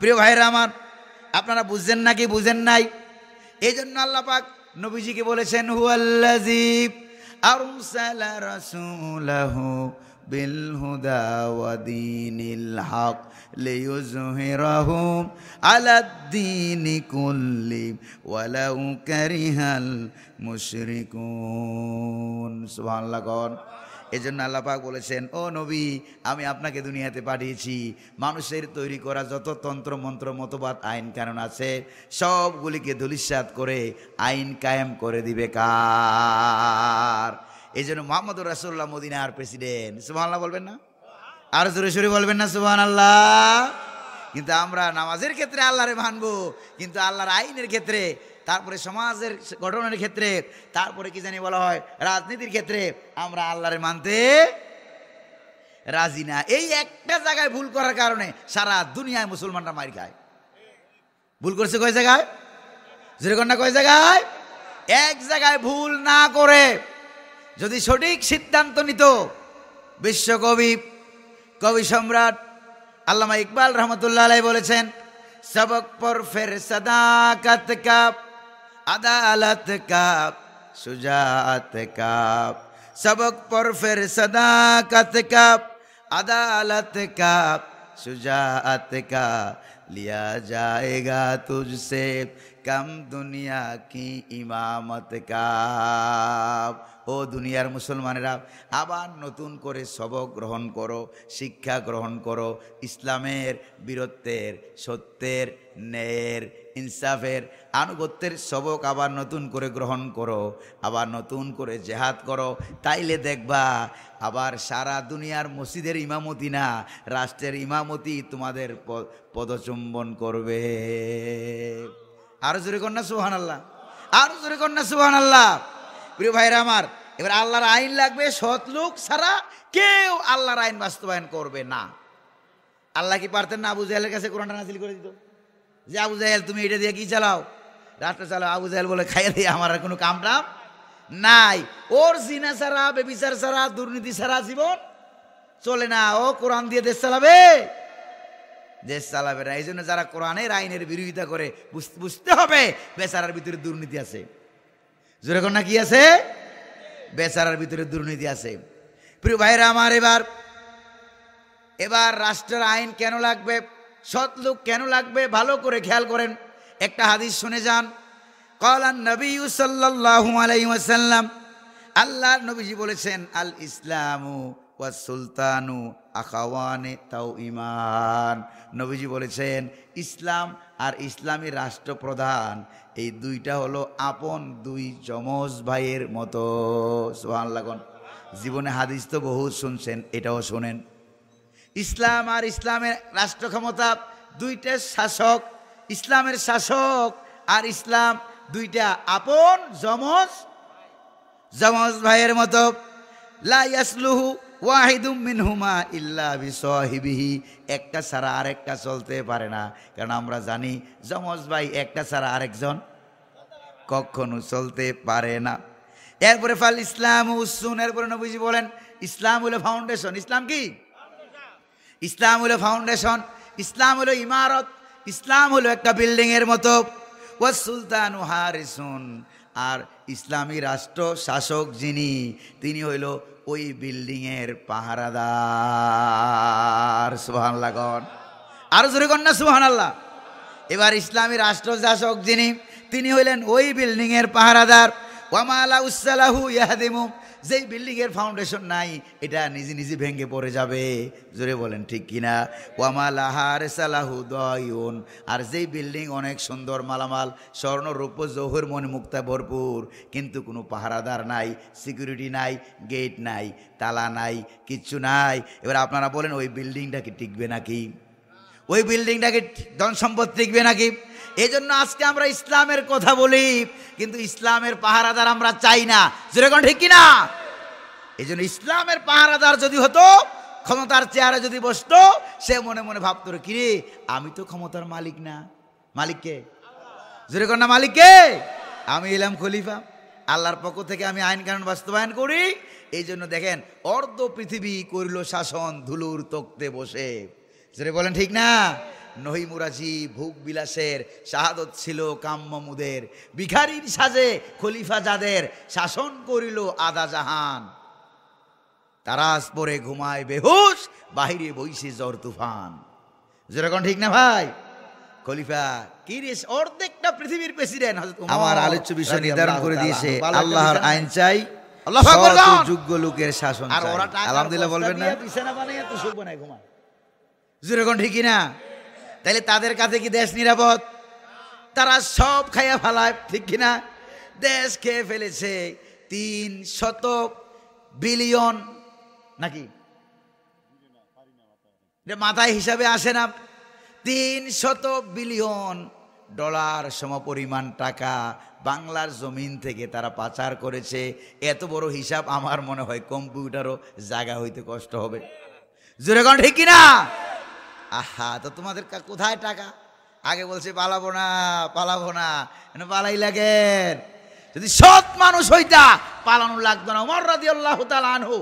প্রিয় ভাইরা আমার, আপনারা বুঝছেন নাকি বুঝেন নাই? এই জন্য আল্লাহ পাক নবীজিকে বলেছেন, হুয়াল্লাযী আরসালা রাসূলাহু বিল হুদা ওয়া দীনিল হক লিইয়ুযহিরাহু আলাদ-দীনি কুল্লি ওয়ালাউ কারিহাল মুশরিকুন। সুবহানাল্লাহ কোন। এই জন্য আল্লাহ পাক বলেছেন, ও নবী, আমি আপনাকে দুনিয়াতে পাঠিয়েছি মানুষের তৈরি করা যত তন্ত্র মন্ত্র মতবাদ আইন কানুন আছে সবগুলিকে ধূলিসাৎ করে আইন কায়েম করে দিবে কার? এই জন্য মুহাম্মদুর রাসূলুল্লাহ মদিনার প্রেসিডেন্ট। সুবহানাল্লাহ বলবেন না? আর জোরে জোরে বলবেন না সুবহানাল্লাহ? কিন্তু আমরা নামাজের ক্ষেত্রে আল্লাহরে মানবো, কিন্তু আল্লাহর আইনের ক্ষেত্রে, তারপরে সমাজের গঠনের ক্ষেত্রে, তারপরে কি জানি বলা হয় রাজনীতির ক্ষেত্রে আমরা আল্লাহরে মানতে রাজি না। এই একটা জায়গায় ভুল করার কারণে সারা দুনিয়ায় মুসলমানরা মার খায়। ভুল করছে কয় জায়গায়? যেরকম না কয় জায়গায়? এক জায়গায় ভুল না করে যদি সঠিক সিদ্ধান্ত নিত বিশ্বকবি কবি সম্রাট আল্লামা ইকবাল রহমতুল্লাহ আলাইহি বলেছেন, सबक पर फिर सदाकत का, अदालत का, शुजाअत का, सबक पर फिर सदाकत का, अदालत का, शुजाअत का, लिया जाएगा तुझसे कम दुनिया की इमामत का। ও দুনিয়ার মুসলমানেরা, আবার নতুন করে সবক গ্রহণ করো, শিক্ষা গ্রহণ করো, ইসলামের বীরত্বের, সত্যের, ন্যায়ের, ইনসাফের, আনুগত্যের সবক আবার নতুন করে গ্রহণ করো, আবার নতুন করে জেহাদ করো। তাইলে দেখবা আবার সারা দুনিয়ার মসজিদের ইমামতি না, রাষ্ট্রের ইমামতি তোমাদের পদচুম্বন করবে। আরো জোরে কন্যা সুবহানাল্লাহ, আরো জোরে কন্যা সুবহানাল্লাহ। প্রিয় ভাইরা আমার, এবার আল্লাহর আইন লাগবে, সৎ লোক ছাড়া কেউ আল্লাহর আইন বাস্তবায়ন করবে না। আল্লাহ কি পারতেন না আবু জাহেলের কাছে কোরআনটা নাযিল করে দিত, যে আবু জাহেল তুমি এটা দিয়ে কি চালাও, রাষ্ট্র চালাও? আবু জাহেল বলে খাইয়ে দিয়ে আমার আর কোনো কাম টাম নাই। ওর জিনা ছাড়া, বেবিচার ছাড়া, দুর্নীতি ছাড়া জীবন চলে না। ও কোরআন দিয়ে দেশ চালাবে? দেশ চালাবে না। এই জন্য যারা কোরআনের আইনের বিরোধিতা করে বুঝতে হবে বেচারার ভিতরে দুর্নীতি আছে। জোরে কন্যা কি আছে? বেচারার ভিতরে দুর্নীতি আছে। প্রিয় ভাইরা আমার, এবার রাষ্ট্রের আইন কেন লাগবে, সৎ লোক কেন লাগবে, ভালো করে খেয়াল করেন। একটা হাদিস শুনে যান। ক্বালান নবী সাল্লাল্লাহু আলাইহি ওয়াসাল্লাম, আল্লাহর নবীজি বলেছেন, আল ইসলামু ওয়াস সুলতানু আখাওয়ানে তাও ইমান। নবীজি বলেছেন ইসলাম আর ইসলামী রাষ্ট্রপ্রধান এই দুইটা হলো আপন দুই যমজ ভাইয়ের মতো। সুবহানাল্লাহ। জীবনে হাদিস তো বহুত শুনছেন, এটাও শোনেন। ইসলাম আর ইসলামের রাষ্ট্র ক্ষমতা, দুইটা শাসক, ইসলামের শাসক আর ইসলাম দুইটা আপন যমজ ভাইয়ের মতো। লা ইয়াসলুহু ওয়াহিদুম মিনহুমা ইল্লা বিসাহিবিহি, একটা ছাড়া আরেকটা চলতে পারে না। কারণ আমরা জানি যমজ ভাই একটা ছাড়া আরেকজন কখনো চলতে পারে না। এরপরে ফাল ইসলাম উসুন, এরপরে নবীজি বলেন ইসলাম হলো ফাউন্ডেশন। ইসলাম কি? ইসলাম হলো ফাউন্ডেশন, ইসলাম হলো ইমারত, ইসলাম হলো একটা বিল্ডিং এর মতো। ওয়াস সুলতানু হারিসুন, আর ইসলামী রাষ্ট্র শাসক যিনি, তিনি হইল ওই বিল্ডিংয়ের পাহারাদার। সুবহানাল্লাহ গণ, আরো জোরে কন না সুবহানাল্লাহ। এবার ইসলামী রাষ্ট্র শাসক যিনি, তিনি হইলেন ওই বিল্ডিংয়ের পাহারাদার। ওয়ামা লা উসসালাহু ইয়াহদিমু, যেই বিল্ডিংয়ের ফাউন্ডেশন নাই এটা নিজে নিজে ভেঙে পড়ে যাবে। জোরে বলেন ঠিক কিনা? ওয়ামা লাহা রিসালাহু দায়ুন, আর যেই বিল্ডিং অনেক সুন্দর মালামাল স্বর্ণ রূপ জৌহর মণি মুক্তা ভরপুর, কিন্তু কোনো পাহারাদার নাই, সিকিউরিটি নাই, গেট নাই, তালা নাই, কিচ্ছু নাই। এবার আপনারা বলেন ওই বিল্ডিংটা কি টিকবে নাকি? ওই বিল্ডিংটাকে ধন সম্পদ টিকবে নাকি? এই জন্য আজকে আমরা ইসলামের কথা বলি, কিন্তু ইসলামের পাহারাদার আমরা চাই না। যেরকম ঠিক কিনা? এই জন্য ইসলামের পাহারাদার যদি হতো, ক্ষমতার চেয়ারে যদি বসতো, সে মনে মনে ভাবতো কিরে আমি তো ক্ষমতার মালিক না। মালিককে? যেরকম না মালিককে? আমি এলাম খলিফা, আল্লাহর পক্ষ থেকে আমি আইন কানুন বাস্তবায়ন করি। এই জন্য দেখেন অর্ধ পৃথিবী করিল শাসন ধুলুর তক্তে বসে। যেটা বলেন ঠিক না? নহি মুরাজি ভোগ বিলাসের শাহাদত ছিল কাম্যমুদের, ভিখারির সাজে খলিফা যাদের শাসন করিল আদা জাহান। তারাস পরে ঘুমায় বেহুশ, বাহিরে বইছে জ্বর তুফান। যেরকম ঠিক না ভাই? খলিফা কি রে, অর্ধেকটা পৃথিবীর প্রেসিডেন্ট। আমার আলোচ্য বিষয় নির্ধারণ করে দিয়েছে, আল্লাহর আইন চাই, যোগ্য লোকের শাসন চাই। আলহামদুলিল্লাহ বলবেন না? বিছানা বানায় তো সুখ বানায় ঘুমায়। যেরকম ঠিক না? তাইলে তাদের কাছে কি দেশ নিরাপদ? তারা সব খাইয়া ফেলায়, ঠিক কিনা? দেশ খেয়ে ফেলেছে 300 বিলিয়ন, নাকি মাথায় হিসাবে আসে না? 300 বিলিয়ন ডলার সমপরিমাণ টাকা বাংলার জমিন থেকে তারা পাচার করেছে। এত বড় হিসাব আমার মনে হয় কম্পিউটারও জায়গা হইতে কষ্ট হবে। যেরকম ঠিক কিনা? আহা, তো তোমাদের কোথায় টাকা? আগে বলছে পালাবো না পালাবো না, পালাই লাগেন। যদি সৎ মানুষ হইতা পালানো লাগতো না। ওমর রাদিয়াল্লাহু তাআলা আনহু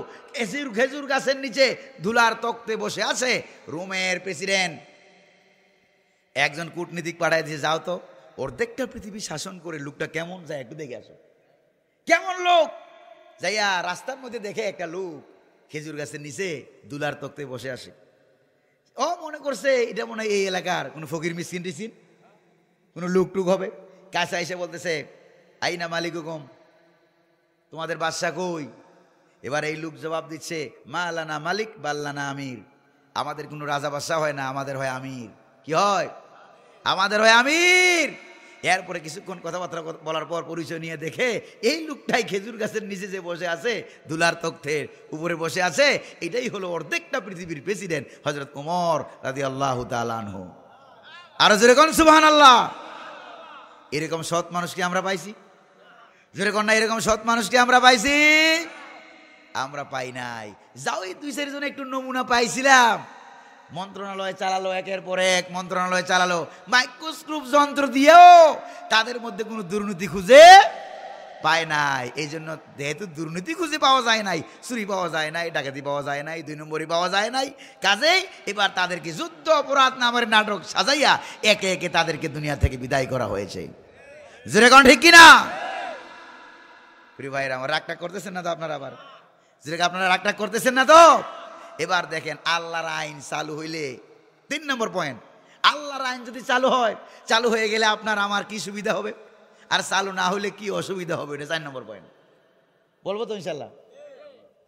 খেজুর গাছের নিচে ধুলার তক্তে বসে আছে। রোমের প্রেসিডেন্ট একজন কূটনীতিক পাঠায় দিয়ে, যাও তো অর্ধেকটা পৃথিবী শাসন করে লোকটা কেমন যায় একটু দেখে আসো। কেমন লোক? যাইয়া রাস্তার মধ্যে দেখে একটা লোক খেজুর গাছের নিচে ধুলার তক্তে বসে আসে। ও মনে করছে এটা মনে হয় এই এলাকার কোনো ফকির মিসকিন টিসিন কোনো লুক টুক হবে। কাছে এসে বলতেছে, আইনা মালিক হুকুম, তোমাদের বাদশা কই? এবার এই লোক জবাব দিচ্ছে, মা আল্লানা মালিক বাল্লানা আমির, আমাদের কোনো রাজা বাদশা হয় না, আমাদের হয় আমির। কি হয়? আমাদের হয় আমির। এরপরে কিছুক্ষণ কথাবার্তা বলার পর পরিচয় নিয়ে দেখে এই লোকটাই খেজুর গাছের নিচে যে বসে আছে, ধুলার তখ্তের উপরে বসে আছে, এটাই হলো অর্ধেকটা পৃথিবীর প্রেসিডেন্ট হযরত ওমর রাদিয়াল্লাহু তাআলা আনহু। আর যেরকম সুবহানাল্লাহ, এরকম সৎ মানুষকে আমরা পাইছি? যেরকম না, এরকম সৎ মানুষকে আমরা পাইছি? আমরা পাই নাই। যাও এই 2-4 জন একটু নমুনা পাইছিলাম। মন্ত্রণালয় চালালো, একের পর এক মন্ত্রণালয় চালালো, মাইক্রোস্কোপ যন্ত্র দিয়েও তাদের মধ্যে কোনো দুর্নীতি খুঁজে পায় নাই। এই জন্য যেহেতু দুর্নীতি খুঁজে পাওয়া যায় নাই, চুরি পাওয়া যায় নাই, ডাকাতি পাওয়া যায় নাই, 2 নম্বরই পাওয়া যায় নাই, কাজেই এবার তাদেরকে যুদ্ধ অপরাধ নামের নাটক সাজাইয়া একে একে তাদেরকে দুনিয়া থেকে বিদায় করা হয়েছে। যেরকম ঠিক কিনা? প্রিয় ভাইরা আমার, রাগটা করতেছেন না তো আপনারা? আবার যেরকম আপনারা রাগটা করতেছেন না তো? এবার দেখেন আল্লাহর আইন চালু হইলে 3 নম্বর পয়েন্ট, আল্লাহর আইন যদি চালু হয়, চালু হয়ে গেলে আপনার আমার কি সুবিধা হবে, আর চালু না হলে কি অসুবিধা হবে, এটা 4 নম্বর পয়েন্ট। বলবো তো ইনশাল্লাহ।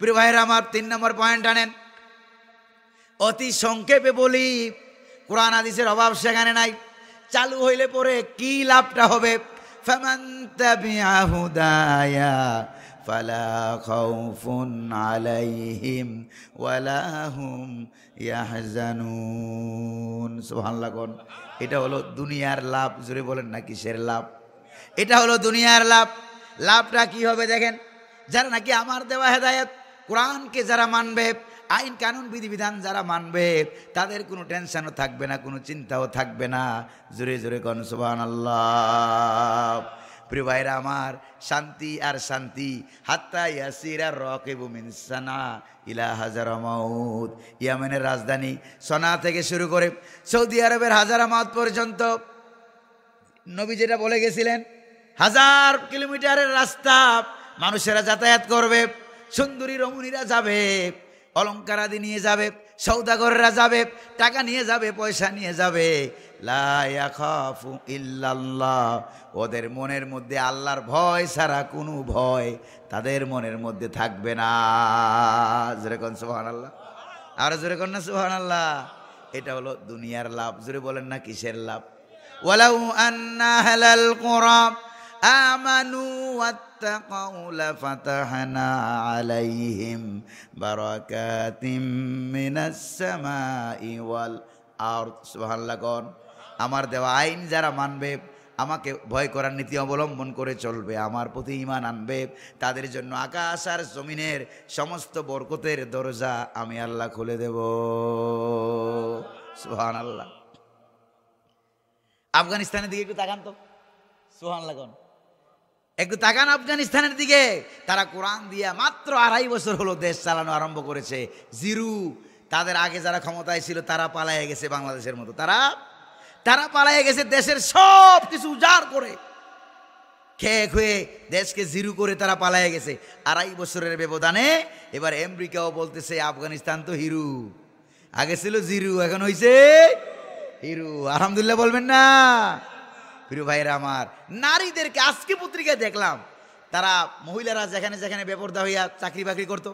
প্রিয় ভাইরা আমার, 3 নম্বর পয়েন্ট আনেন। অতি সংক্ষেপে বলি, কোরআন হাদিসের অভাব সেখানে নাই। চালু হইলে পরে কি লাভটা হবে? ফামান তাবিআ হুদায়া ফালা খাউফুন আলাইহিম ওয়ালা হুম ইয়াহজানুন। সুবহানাল্লাহ। এটা হলো দুনিয়ার লাভ। জোরে বলেন না কিসের লাভ? এটা হলো দুনিয়ার লাভ। লাভটা কি হবে দেখেন, যারা নাকি আমার দেওয়া হেদায়েত কোরআনকে যারা মানবে, আইন কানুন বিধিবিধান যারা মানবে, তাদের কোনো টেনশনও থাকবে না, কোনো চিন্তাও থাকবে না। জোরে জোরে কোন সুবহানাল্লাহ। প্রিয় ভাইরা আমার, শান্তি আর শান্তি। হাত্তা ইয়াসিরা রাকিবু মিন সানা ইলা হাজারামাউত। ইয়েমেনের রাজধানী সনা থেকে শুরু করে সৌদি আরবের হাজারামাউত পর্যন্ত নবী যেটা বলে গেছিলেন, 1000 কিলোমিটারের রাস্তা মানুষেরা যাতায়াত করবে, সুন্দরী রমণীরা যাবে, অলঙ্কারাদি নিয়ে যাবে, সওদাগররা যাবে, টাকা নিয়ে যাবে, পয়সা নিয়ে যাবে। লা ইয়াখাফু ইল্লাল্লাহ, ওদের মনের মধ্যে আল্লাহর ভয় ছাড়া কোনো ভয় তাদের মনের মধ্যে থাকবে না। জোরে কোন সুবহানাল্লাহ, আর জোরে কোন না সুবহানাল্লাহ। এটা হলো দুনিয়ার লাভ। জোরে বলেন না কিসের লাভ? ওয়ালাউ আন্না আহলাল কুরা আমানু ওয়াত্তাকাউ লাফাতাহনা আলাইহিম বারাকাতিম মিনাস সামাই ওয়াল আরদ। সুবহানাল্লাহ। কোন আমার দেওয়া আইন যারা মানবে, আমাকে ভয় করার নীতি অবলম্বন করে চলবে, আমার প্রতি ঈমান আনবে, তাদের জন্য আকাশ আর জমিনের সমস্ত বরকতের দরজা আমি আল্লাহ খুলে দেব। সুবহানাল্লাহ। আফগানিস্তানের দিকে একটু তাকান তো। সুবহানাল্লাহ। কোন একটু তাকান আফগানিস্তানের দিকে। তারা কোরআন দিয়া মাত্র 2.5 বছর হলো দেশ চালানো আরম্ভ করেছে। জিরু। তাদের আগে যারা ক্ষমতায় ছিল তারা পালায়ে গেছে বাংলাদেশের মতো। তারা পালায়ে গেছে দেশের সব কিছু উজাড় করে, খেয়ে খুয়ে দেশকে জিরু করে তারা পালায়ে গেছে। 2.5 বছরের ব্যবধানে এবার আমেরিকাও বলতেছে আফগানিস্তান তো হিরু, আগে ছিল জিরু, এখন হইছে হিরু। আলহামদুলিল্লাহ বলবেন না? প্রিয় ভাইরা আমার, নারীদেরকে আজকে পত্রিকায় দেখলাম, তারা মহিলারা যেখানে যেখানে বেপরদা হইয়া চাকরি বাকরি করতো,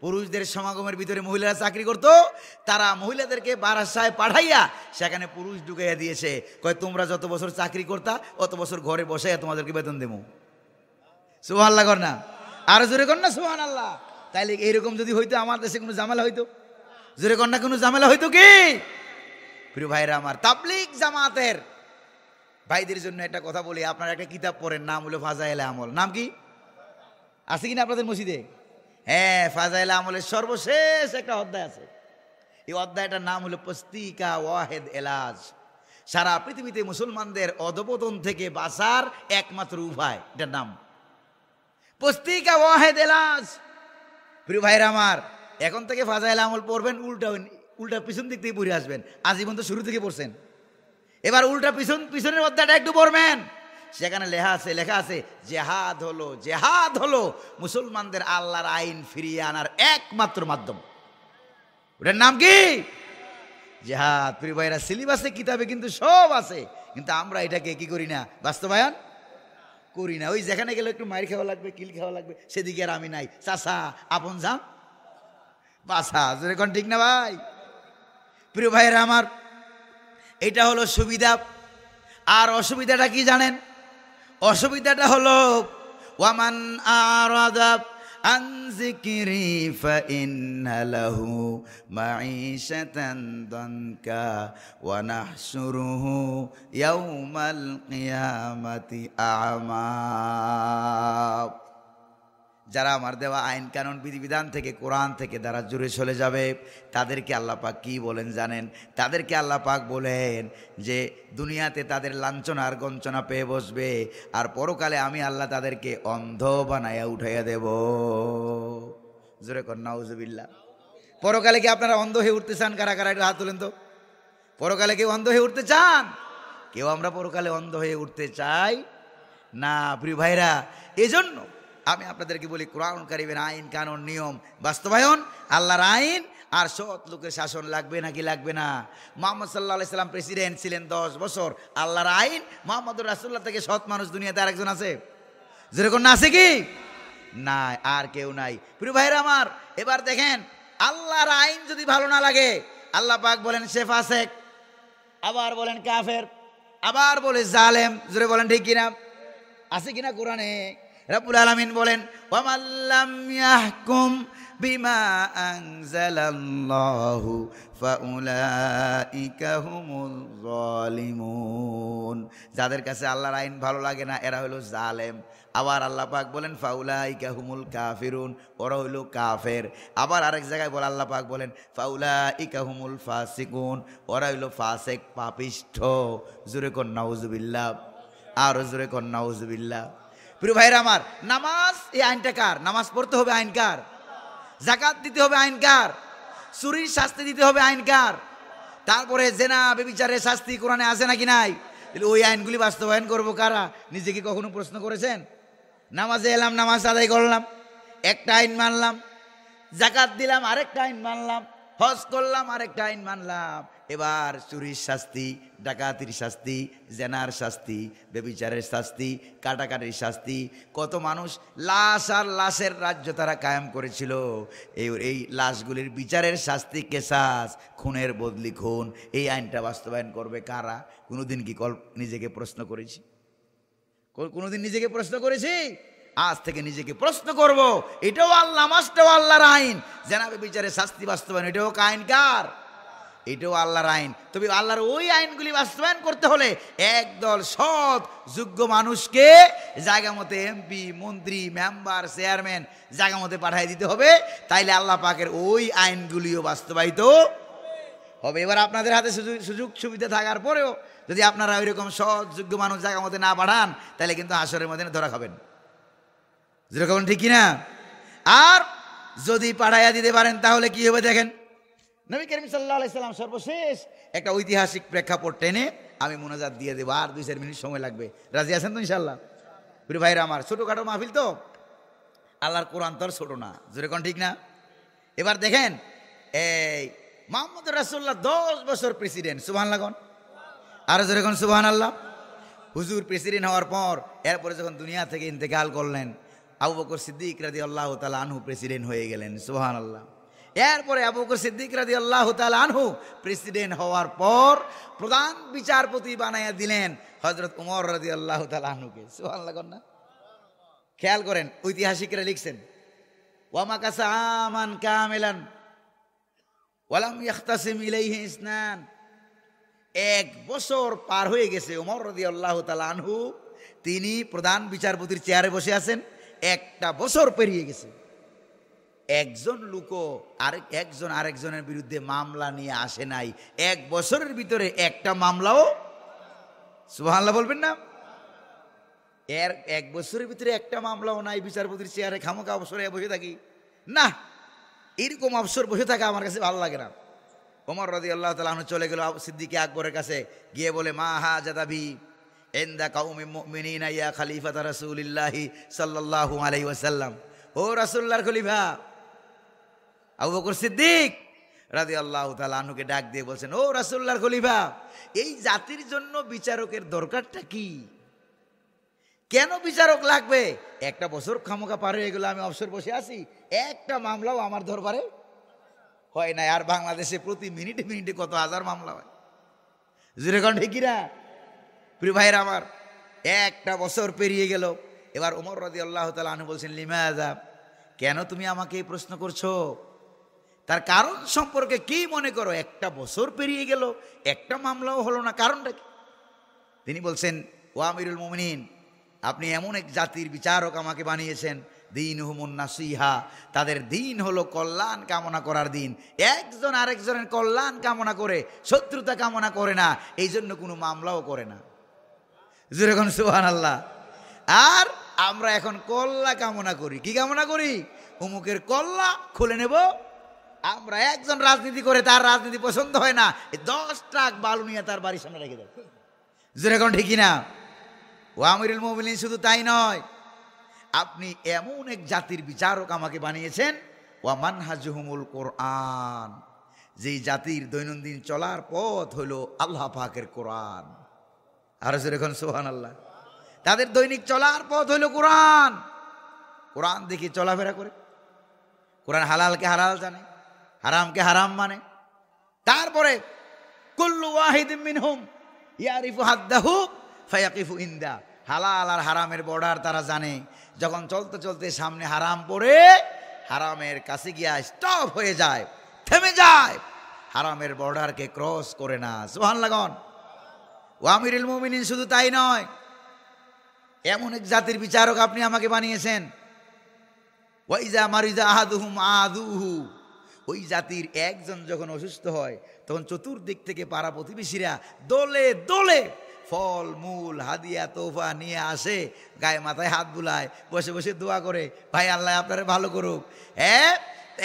পুরুষদের সমাগমের ভিতরে মহিলারা চাকরি করতো, তারা মহিলাদেরকে বারাসায় পাঠাইয়া সেখানে পুরুষ ঢুকাইয়া দিয়েছে। কয় তোমরা যত বছর চাকরি করতা অত বছর ঘরে বসাইয়া তোমাদেরকে বেতন দেবো। সুবহানাল্লাহ কর না, আরো জোরে কর না সুবহানাল্লাহ। তাইলে এইরকম যদি হইতো আমার দেশে কোনো ঝামেলা হইতো? জোরে কর না, কোনো ঝামেলা হইতো কি? প্রিয় ভাইরা আমার, তাবলীগ জামাতের ভাইদের জন্য একটা কথা বলি। আপনারা একটা কিতাব পড়েন, নাম হলো ফাজাইলে আমল। নাম কি আছে কিনা আপনাদের মসজিদে? হ্যাঁ, ফাজাইলে আমলের সর্বশেষ একটা অধ্যায় আছে। এই অধ্যায়টার নাম হলো পুস্তিকা ওয়াহেদ এলাজ। সারা পৃথিবীতে মুসলমানদের অধপতন থেকে বাঁচার একমাত্র উপায়, এটার নাম পুস্তিকা ওয়াহেদ এলাজ। প্রিয় ভাইরা আমার, এখন থেকে ফাজাইলে আমল পড়বেন, উল্টা পিছন দিক থেকে পড়ে আসবেন। আজীবন তো শুরু থেকে পড়ছেন, এবার উল্টা পিছনের অধ্যায়টা একটু পড়বেন। সেখানে লেখা আছে জেহাদ হলো মুসলমানদের আল্লাহর আইন ফিরিয়ে আনার একমাত্র মাধ্যম। ওটার নাম কি? জেহাদ। প্রিয় ভাইরা, সিলেবাসে কিতাবে কিন্তু সব আছে, কিন্তু আমরা এটাকে কি করি না, বাস্তবায়ন করি না। ওই যেখানে গেলে একটু মাইর খাওয়া লাগবে, কিল খাওয়া লাগবে, সেদিকে আর আমি নাই। চাচা আপন যান বাসা, জোরে কোন ঠিক না ভাই? প্রিয় ভাইরা আমার, এটা হলো সুবিধা। আর অসুবিধাটা কি জানেন? অসুবিধাটা হলো ওয়ামান আরাদা আন যিকরি ফাইন্না লাহু মাঈশাতান দানকা ওয়া নাহশুরুহু ইয়াওমাল কিয়ামাতি আ'মা। যারা আমার দেওয়া আইন কানুন বিধিবিধান থেকে, কোরআন থেকে যারা জুড়ে চলে যাবে, তাদেরকে আল্লাহ পাক কি বলেন জানেন? তাদেরকে আল্লাহ পাক বলেন যে দুনিয়াতে তাদের লাঞ্ছনা আর গঞ্চনা পেয়ে বসবে, আর পরকালে আমি আল্লাহ তাদেরকে অন্ধ বানাইয়া উঠাইয়া দেব। জোরে কর নাউজুবিল্লাহ। পরকালে কি আপনারা অন্ধ হয়ে উঠতে চান? কারা কারা একটু হাত তুলেন তো। পরকালে কেউ অন্ধ হয়ে উঠতে চান? কেউ আমরা পরকালে অন্ধ হয়ে উঠতে চাই না। প্রিয় ভাইরা, এজন্য আমি আপনাদেরকে বলি, কোরআন কারীমের আইন কানুন নিয়ম বাস্তবায়ন, আল্লাহর আইন আর সৎ লোকের শাসন লাগবে নাকি লাগবে না? মুহাম্মদ সাল্লাল্লাহু আলাইহি সাল্লাম প্রেসিডেন্ট ছিলেন 10 বছর, আল্লাহর আইন, মুহাম্মদুর রাসূলুল্লাহ থেকে সৎ মানুষ দুনিয়াতে আরেকজন আছে? যেরকম না আছে কি? নাই, আর কেউ নাই। প্রিয় ভাইরা আমার, এবার দেখেন, আল্লাহর আইন যদি ভালো না লাগে, আল্লাহ পাক বলেন সে ফাসেক, আবার বলেন কাফের, আবার বলে জালেম। জোরে বলেন ঠিক কিনা? আছে কিনা কোরআনে? রব্বুল আলামিন বলেন ওয়ামাল্লাম ইয়াহকুম বিমা আনজালাল্লাহু ফাউলাইকা হুমুল যালিমুন। যাদের কাছে আল্লাহর আইন ভালো লাগে না, এরা হলো জালেম। আবার আল্লাহ পাক বলেন ফাউলাইকা হুমুল কাফিরুন, ওরা হইল কাফের। আবার আরেক জায়গায় বলে আল্লাহ পাক বলেন ফাউলাইকা হুমুল ফাসিকুন, ওরা হইল ফাসেক, পাপিষ্ঠ। জোরে কর নাউজুবিল্লাহ, আর জোরে কর নাউজুবিল্লাহ। প্রিয় ভাইরা আমার, নামাজ, এই আইনটা কার? নামাজ পড়তে হবে আইন কার? যাকাত দিতে হবে আইন কার? চুরির শাস্তি দিতে হবে আইন কার? তারপরে জেনা ব্যভিচারের শাস্তি কোরআনে আছে নাকি নাই? তাহলে ওই আইনগুলি বাস্তবায়ন করবো কারা? নিজেকে কখনো প্রশ্ন করেছেন? নামাজে এলাম, নামাজ আদায় করলাম, একটা আইন মানলাম, জাকাত দিলাম, আরেকটা আইন মানলাম, হজ করলাম, আরেকটা আইন মানলাম। এবার চুরির শাস্তি, ডাকাতির শাস্তি, জেনার শাস্তি, ব্যভিচারের শাস্তি, কাটাকাটির শাস্তি। কত মানুষ লাশ আর লাশের রাজ্য তারা কায়েম করেছিল। এই লাশগুলির বিচারের শাস্তি কেসাস, খুনের বদলি খুন। এই আইনটা বাস্তবায়ন করবে কারা? কোনোদিন কি নিজেকে প্রশ্ন করেছি? কোনোদিন নিজেকে প্রশ্ন করেছি? আজ থেকে নিজেকে প্রশ্ন করব। এটাও আল্লাহ, নামাজটাও আল্লাহর আইন, জেনাবে বিচারের শাস্তি বাস্তবায়ন এটাও আইন কার? এটাও আল্লাহর আইন। তবে আল্লাহর ওই আইনগুলি বাস্তবায়ন করতে হলে একদল সৎ যোগ্য মানুষকে জায়গা মতো এমপি, মন্ত্রী, মেম্বার, চেয়ারম্যান জায়গা মতো পাঠিয়ে দিতে হবে। তাইলে আল্লাহ পাকের ওই আইনগুলিও বাস্তবায়িত হবে। এবার আপনাদের হাতে সুযোগ সুবিধা থাকার পরেও যদি আপনারা ওই রকম সৎ যোগ্য মানুষ জায়গা মতো না পাঠান, তাহলে কিন্তু হাসরের মধ্যে ধরা খাবেন। যেরকম ঠিক কিনা? আর যদি পাঠাইয়া দিতে পারেন তাহলে কি হবে দেখেন। নবী করিম সাল্লাল্লাহু আলাইহি সাল্লাম সর্বশেষ একটা ঐতিহাসিক প্রেক্ষাপট টেনে আমি মোনাজাত দিয়ে দেবো। আর 2-4 মিনিট সময় লাগবে। রাজি আছেন তো ইনশাল্লাহ? প্রিয় ভাইরা আমার, ছোটোখাটো মাহফিল তো, আল্লাহর কোরআন তো ছোটো না, যেরকম ঠিক না? এবার দেখেন, এই মুহাম্মদ রাসূলুল্লাহ 10 বছর প্রেসিডেন্ট। সুবহানাল্লাহ কোন? আরো যেরকম সুবহানাল্লাহ। হুজুর প্রেসিডেন্ট হওয়ার পর এরপরে যখন দুনিয়া থেকে ইন্তেকাল করলেন, আবু বকর সিদ্দিক রাদিয়াল্লাহু তাআলা আনহু প্রেসিডেন্ট হয়ে গেলেন। সুবহানাল্লাহ। এরপরে আবু বকর সিদ্দিক রাদিয়াল্লাহু তাআলা আনহু প্রেসিডেন্ট হওয়ার পর প্রধান বিচারপতি বানাইয়া দিলেন হযরত ওমর রাদিয়াল্লাহু তাআলা আনহুকে। সুবহানাল্লাহ কোন না? খেয়াল করেন, ঐতিহাসিকরা লিখছেন, ওয়া মাকাসা আমান কামিলান ওয়ালাম ইয়াখতাসিম ইলাইহি ইসনান। 1 বছর পার হয়ে গেছে, ওমর রাদিয়াল্লাহু তাআলা আনহু তিনি প্রধান বিচারপতির চেয়ারে বসে আছেন। 1টা বছর পেরিয়ে গেছে, একজন লোকও আরেকজনের বিরুদ্ধে মামলা নিয়ে আসে নাই। 1 বছরের ভিতরে একটা মামলাও, সুবহানাল্লাহ বলবেন না? 1 বছরের ভিতরে একটা মামলাও নাই। বিচারপতির চেয়ারে খামোকা অবসরে বসে থাকি না, এরকম অবসর বসে থাকা আমার কাছে ভালো লাগে না। ওমর রাদিয়াল্লাহু তাআলা আনহু চলে গেল সিদ্দিক আকবরের কাছে, গিয়ে বলে, মা হাজাদা বি ইনদা কাউমি মুমিনিনা ইয়া খলিফাতা রাসূলিল্লাহি সাল্লাল্লাহু আলাইহি ওয়াসাল্লাম। ও রাসূলুল্লাহর খলিফা আবু বকর সিদ্দিক রাদিয়াল্লাহু তাআলা আনহুকে ডাক দিয়ে বলছেন, ও রাসূলুল্লাহর খলিফা, এই জাতির জন্য বিচারকের দরকারটা কি? কেন বিচারক লাগবে? 1টা বছর খামোকা পার হয়ে গেল, আমি অবসর বসে আছি, একটা মামলাও আমার দরবারে হয় না। আর বাংলাদেশে প্রতি মিনিটে মিনিটে কত হাজার মামলা হয়, যেরকম ঠিক না? প্রিয় ভাইরা আমার, 1টা বছর পেরিয়ে গেল। এবার ওমর রাদিয়াল্লাহু তাআলা আনহু বলছেন, লিমাযা, কেন তুমি আমাকে এই প্রশ্ন করছো? তার কারণ সম্পর্কে কি মনে করো? 1টা বছর পেরিয়ে গেল, একটা মামলাও হলো না, কারণটা কি? তিনি বলছেন, ও আমিরুল মুমিনিন, আপনি এমন এক জাতির বিচারক আমাকে বানিয়েছেন, দীনহুমুন নাসিহা, তাদের দিন হলো কল্যাণ কামনা করার দিন। একজন আরেকজনের কল্যাণ কামনা করে, শত্রুতা কামনা করে না, এই জন্য কোনো মামলাও করে না। যেরকম সুবহানাল্লাহ। আর আমরা এখন কল্যাণ কামনা করি। কি কামনা করি? অমুকের কল্যাণ খুলে নেব। আমরা একজন রাজনীতি করে, তার রাজনীতি পছন্দ হয় না, 10 ট্রাক বালু নিয়ে তার বাড়ির সামনে রেখে দেয়। যেরকম ঠিকই না? ও আমিরুল মুমিনিন, শুধু তাই নয়, আপনি এমন এক জাতির বিচারক আমাকে বানিয়েছেন, ওয়া মানহাজুহুমুল কোরআন, যেই জাতির দৈনন্দিন চলার পথ হলো আল্লাহ পাকের কোরআন। আর যেরকম সুবহানাল্লাহ, তাদের দৈনিক চলার পথ হলো কোরআন। কোরআন দেখে চলাফেরা করে, কোরআন হালালকে হালাল জানে, হারামকে হারাম মানে। তারপরে কুল্লু ওয়াহিদিন মিনহুম ইয়ারিফু হাদ্দাহু ফায়াকিফু ইনদা, হালাল আর হারামের বর্ডার তারা জানে। যখন চলতে চলতে সামনে হারাম পড়ে, হারামের কাছে গিয়া স্টপ হয়ে যায়, থেমে যায়, হারামের বর্ডারকে ক্রস করে না। সুবহানাল্লাহ। ও আমিরুল মুমিনিন, শুধু তাই নয়, এমন এক জাতির বিচারক আপনি আমাকে বানিয়েছেন, ওয়াইজা মারিজা আহাদুহুম আদুহু, ওই জাতির একজন যখন অসুস্থ হয়, তখন চতুর্দিক থেকে পাড়া প্রতিবেশীরা দলে দলে ফল মূল হাদিয়া তোফা নিয়ে আসে, গায়ে মাথায় হাত বুলায়, বসে বসে দোয়া করে, ভাই আল্লাহ আপনারা ভালো করুক।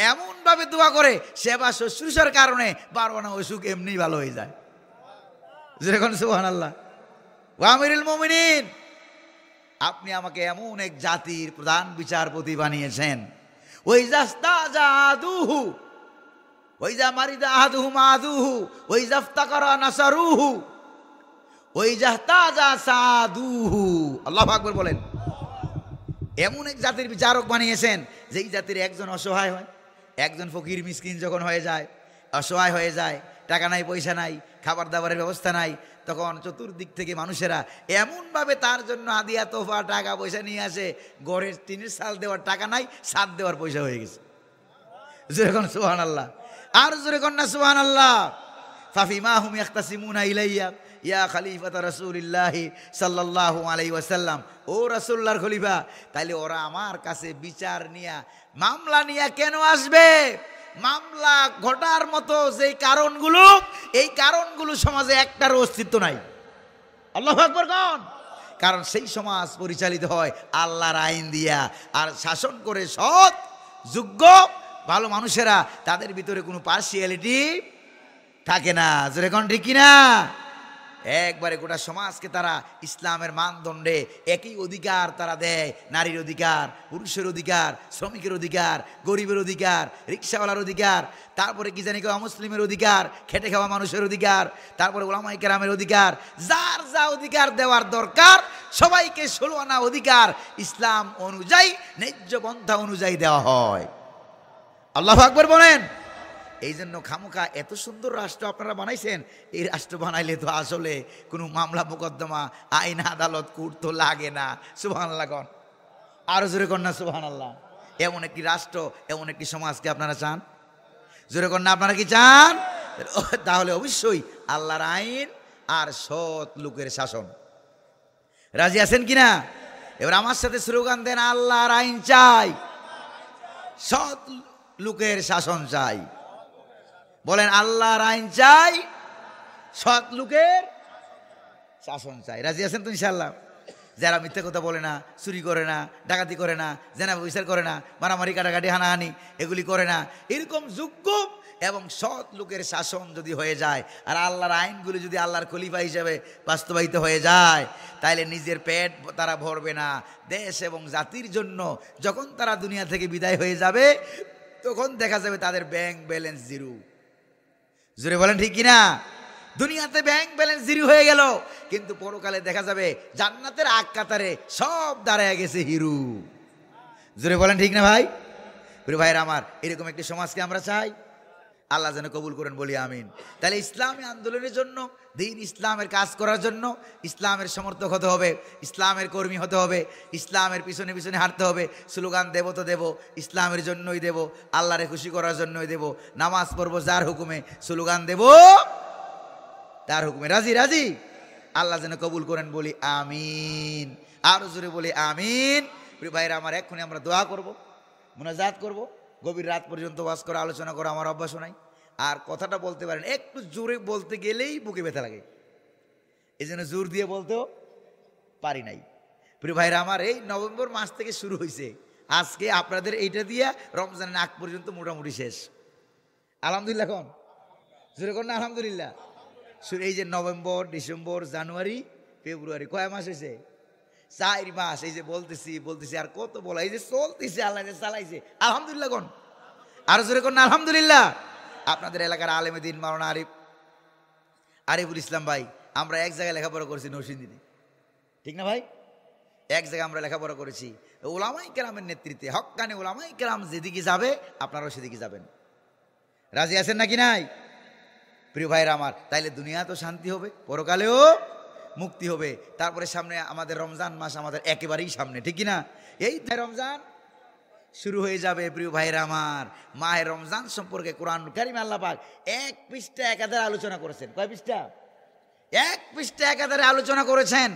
এমনভাবে দোয়া করে, সেবা শুশ্রূষার কারণে 12 অসুখ এমনি ভালো হয়ে যায়। যেরকম সুবহানাল্লাহ। ওয়া আমিরুল মুমিনিন, আপনি আমাকে এমন এক জাতির প্রধান বিচারপতি বানিয়েছেন, ওই জাস্তাজাদুহু ওই যা মারিদা আহাদুহু মাদুহু ওই জাফতাকারা নাসারুহু ওই জাহতাজা সাদুহু। আল্লাহু আকবার বলেন। এমন এক জাতির বিচারক বানিয়েছেন যেই জাতির একজন অসহায় হয়, একজন ফকির মিসকিন যখন হয়ে যায়, অসহায় হয়ে যায়, টাকা নাই পয়সা নাই, খাবার দাবারের ব্যবস্থা নাই, তখন চতুর্দিক থেকে মানুষেরা এমনভাবে তার জন্য হাদিয়া তোফা টাকা পয়সা নিয়ে আসে, ঘরের টিনের চাল দেওয়ার টাকা নাই, ছাদ দেওয়ার পয়সা হয়ে গেছে। জোরে কোন সুবহানাল্লাহ, আর জোরে কোন না সুবহানাল্লাহ। ফাফিমা হুম ইয়াখতাসিমুনা ইলাইয়া ইয়া খলিফাতা রাসূলিল্লাহি সাল্লাল্লাহু আলাইহি ওয়াসাল্লাম, ও রাসূলুল্লাহর খলিফা, তাইলে ওরা আমার কাছে বিচার নিয়া মামলা নিয়া কেন আসবে? মামলা ঘটার মতো যেই কারণগুলো, এই কারণগুলো সমাজে একটার অস্তিত্ব নাই। আল্লাহু আকবার কোন। কারণ সেই সমাজ পরিচালিত হয় আল্লাহর আইন দিয়া, আর শাসন করে সৎ যোগ্য ভালো মানুষেরা, তাদের ভিতরে কোনো পার্সিয়ালিটি থাকে না। জোরে কোন ঠিক কিনা? একবারে গোটা সমাজকে তারা ইসলামের মানদণ্ডে একই অধিকার তারা দেয়। নারীর অধিকার, পুরুষের অধিকার, শ্রমিকের অধিকার, গরিবের অধিকার, রিক্সাওয়ালার অধিকার, তারপরে কি জানি অমুসলিমের অধিকার, খেটে খাওয়া মানুষের অধিকার, তারপরে ওলামায়ে কেরামের অধিকার, যার যা অধিকার দেওয়ার দরকার সবাইকে 16 আনা অধিকার ইসলাম অনুযায়ী, ন্যায্য পন্থা অনুযায়ী দেওয়া হয়। আল্লাহু আকবার বলেন। এই জন্য খামোখা এত সুন্দর রাষ্ট্র আপনারা বানাইছেন। এই রাষ্ট্র বানাইলে তো আসলে কোনো মামলা মোকদ্দমা, আইন আদালত, কোর্ট তো লাগে না। সুবহানাল্লাহ কোন, আরো জোরে কোন না সুবহানাল্লাহ। এমন একটি রাষ্ট্র, এমন একটি সমাজকে আপনারা চান? জোরে কোন না আপনারা কি চান? তাহলে অবশ্যই আল্লাহর আইন আর সৎ লোকের শাসন। রাজি আছেন কিনা? এবার আমার সাথে স্লোগান দেন, আল্লাহর আইন চাই, সৎ লোকের শাসন চাই। বলেন, আল্লাহর আইন চাই, সৎ লোকের শাসন চাই। রাজি আছেন তো ইনশাআল্লাহ? যারা মিথ্যা কথা বলে না, চুরি করে না, ডাকাতি করে না, জেনা বিচার করে না, মারামারি কাটাকাটি হানাহানি এগুলি করে না, এরকম যোগ্য এবং সৎ লোকের শাসন যদি হয়ে যায়, আর আল্লাহর আইনগুলি যদি আল্লাহর খলিফা হিসেবে বাস্তবায়িত হয়ে যায়, তাইলে নিজের পেট তারা ভরবে না। দেশ এবং জাতির জন্য যখন তারা দুনিয়া থেকে বিদায় হয়ে যাবে, তখন দেখা যাবে তাদের ব্যাংক ব্যালেন্স জিরো। জোরে বলেন ঠিক কিনা? দুনিয়াতে ব্যাংক ব্যালেন্স জিরো হয়ে গেল, কিন্তু পরকালে দেখা যাবে জান্নাতের আগ কাতারে সব দাঁড়ায় গেছে হিরো। জোরে বলেন ঠিক না ভাই? প্রিয় ভাইরা আমার, এরকম একটি সমাজকে আমরা চাই। আল্লাহ যেন কবুল করেন, বলি আমিন। তাহলে ইসলামী আন্দোলনের জন্য, দিন ইসলামের কাজ করার জন্য ইসলামের সমর্থক হতে হবে, ইসলামের কর্মী হতে হবে, ইসলামের পিছনে পিছনে হাঁটতে হবে। স্লোগান দেব তো দেব, ইসলামের জন্যই দেব, আল্লাহরে খুশি করার জন্যই দেব। নামাজ পড়বো যার হুকুমে, স্লোগান দেব তার হুকুমে। রাজি রাজি? আল্লাহ যেন কবুল করেন, বলি আমিন। আরো জোরে বলি আমিন। প্রিয় ভাইরা আমার, এক্ষুনি আমরা দোয়া করব, মুনাজাত করব। গভীর রাত পর্যন্ত ওয়াজ করা, আলোচনা করা আমার অভ্যাস নাই। আর কথাটা বলতে পারেন, একটু জোরে বলতে গেলেই বুকে ব্যথা লাগে, এই জন্য জোর দিয়ে বলতেও পারি নাই। প্রিয় ভাইরা আমার, এই নভেম্বর মাস থেকে শুরু হয়েছে, আজকে আপনাদের এইটা দিয়া রমজানের আগ পর্যন্ত মোটামুটি শেষ। আলহামদুলিল্লাহ কোন, জোরে কোন না আলহামদুলিল্লাহ। এই যে নভেম্বর, ডিসেম্বর, জানুয়ারি, ফেব্রুয়ারি, কয় মাস হয়েছে? 4 মাস। এই যে বলতেছি আর কত বলা, এই যে চলতেছে, আল্লাহ যে চালাইছে, আলহামদুলিল্লাহ কোন, আর জোরে কোন না আলহামদুলিল্লাহ। আপনাদের এলাকার আলেমে দিন মাওলানা আরিফুল ইসলাম ভাই, আমরা এক জায়গায় লেখাপড়া করেছি, নরসিংদীতে, ঠিক না ভাই? এক জায়গায় আমরা লেখাপড়া করেছি। ওলামায়ে কেরামের নেতৃত্বে, হক্কানি ওলামায়ে কেরাম যেদিকে যাবে আপনারাও সেদিকে যাবেন। রাজি আছেন নাকি নাই? প্রিয় ভাইরা আমার, তাইলে দুনিয়া তো শান্তি হবে, পরকালেও মুক্তি হবে। তারপরে সামনে আমাদের রমজান মাস, আমাদের একেবারেই সামনে, ঠিক কিনা? এই রমজান শুরু হয়ে যাবে। প্রিয় ভাইরা আমার, মাহে রমজান সম্পর্কে কোরআন কারীমে আল্লাহ পাক 1 পৃষ্ঠা একাধারে আলোচনা করেছেন। কয় পৃষ্ঠা? 1 পৃষ্ঠা একাধারে আলোচনা করেছেন।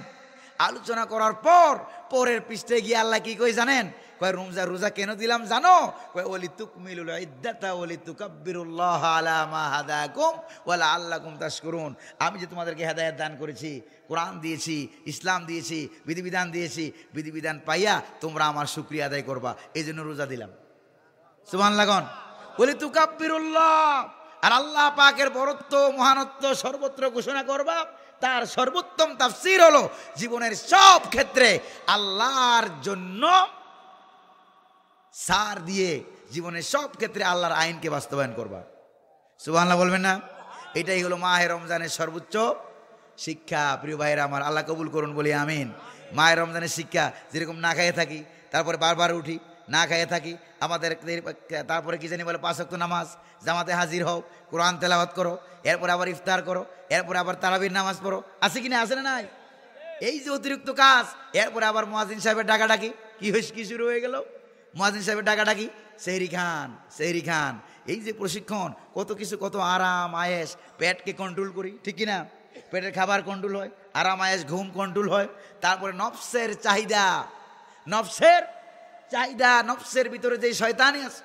আলোচনা করার পর পরের পৃষ্ঠায় গিয়ে আল্লাহ কি কই জানেন? কয় রোজা কেন দিলাম জানো? কয় ওয়ালি তুকমিলুল ইদ্দাতা ওয়ালি তুকাব্বিরুল্লাহ আলা মা হাদাকুম ওয়া লাআল্লাকুম তাশকুরুন। আমি যে তোমাদেরকে হেদায়েত দান করেছি, কোরআন দিয়েছি, ইসলাম দিয়েছি, বিধিবিধান দিয়েছি, বিধিবিধান পাইয়া তোমরা আমার শুকরিয়া আদায় করবা, এই জন্য রোজা দিলাম। সুবহানাল্লাহ কোন, ওয়ালি তুকাব্বিরুল্লাহ। আর আল্লাহ পাকের বরত্ব, মহানত্ব সর্বত্র ঘোষণা করবা, তার সর্বোত্তম তাফসীর হলো জীবনের সব ক্ষেত্রে আল্লাহর জন্য সার দিয়ে জীবনের সব ক্ষেত্রে আল্লাহর আইনকে বাস্তবায়ন করবা। সুবহানাল্লাহ বলবেন না? এটাই হলো মাহে রমজানের সর্বোচ্চ শিক্ষা। প্রিয় ভাইয়েরা আমার, আল্লাহ কবুল করুন, বলি আমিন। মাহে রমজানের শিক্ষা যেরকম না খাইয়ে থাকি, তারপরে বারবার উঠি, না খাইয়ে থাকি, আমাদের তারপরে কি জানি বলে 5 ওয়াক্ত নামাজ, জামাতে হাজির হও, কোরআন তেলাওয়াত করো, এরপরে আবার ইফতার করো, এরপরে আবার তারাবির নামাজ পড়ো, আছে কি না? আছে না নাই? এই যে অতিরিক্ত কাজ, এরপরে আবার মুয়াজ্জিন সাহেবের ডাকাডাকি, কি শুরু হয়ে গেল? মুয়াজ্জিন সাহেবের ডাকাডাকি, সেহরি খান, সেহরি খান। এই যে প্রশিক্ষণ, কত কিছু, কত আরাম আয়েশ, পেটকে কন্ট্রোল করি, ঠিক কিনা? পেটের খাবার কন্ট্রোল হয়, আরাম আয়েশ, ঘুম কন্ট্রোল হয়। তারপরে নফসের চাহিদা, নফসের ভিতরে যে শয়তানি আছে,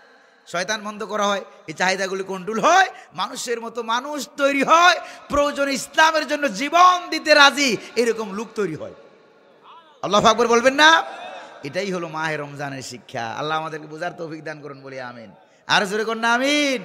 শয়তান বন্ধ করা হয়, এই চাহিদাগুলি কন্ট্রোল হয়, মানুষের মতো মানুষ তৈরি হয়, প্রয়োজনে ইসলামের জন্য জীবন দিতে রাজি এরকম লোক তৈরি হয়। আল্লাহু আকবার বলবেন না? এটাই হলো মাহে রমজানের শিক্ষা। আল্লাহ আমাদেরকে বোঝার তৌফিক দান করুন, বলি আমিন। আর জোরে করুন না আমিন।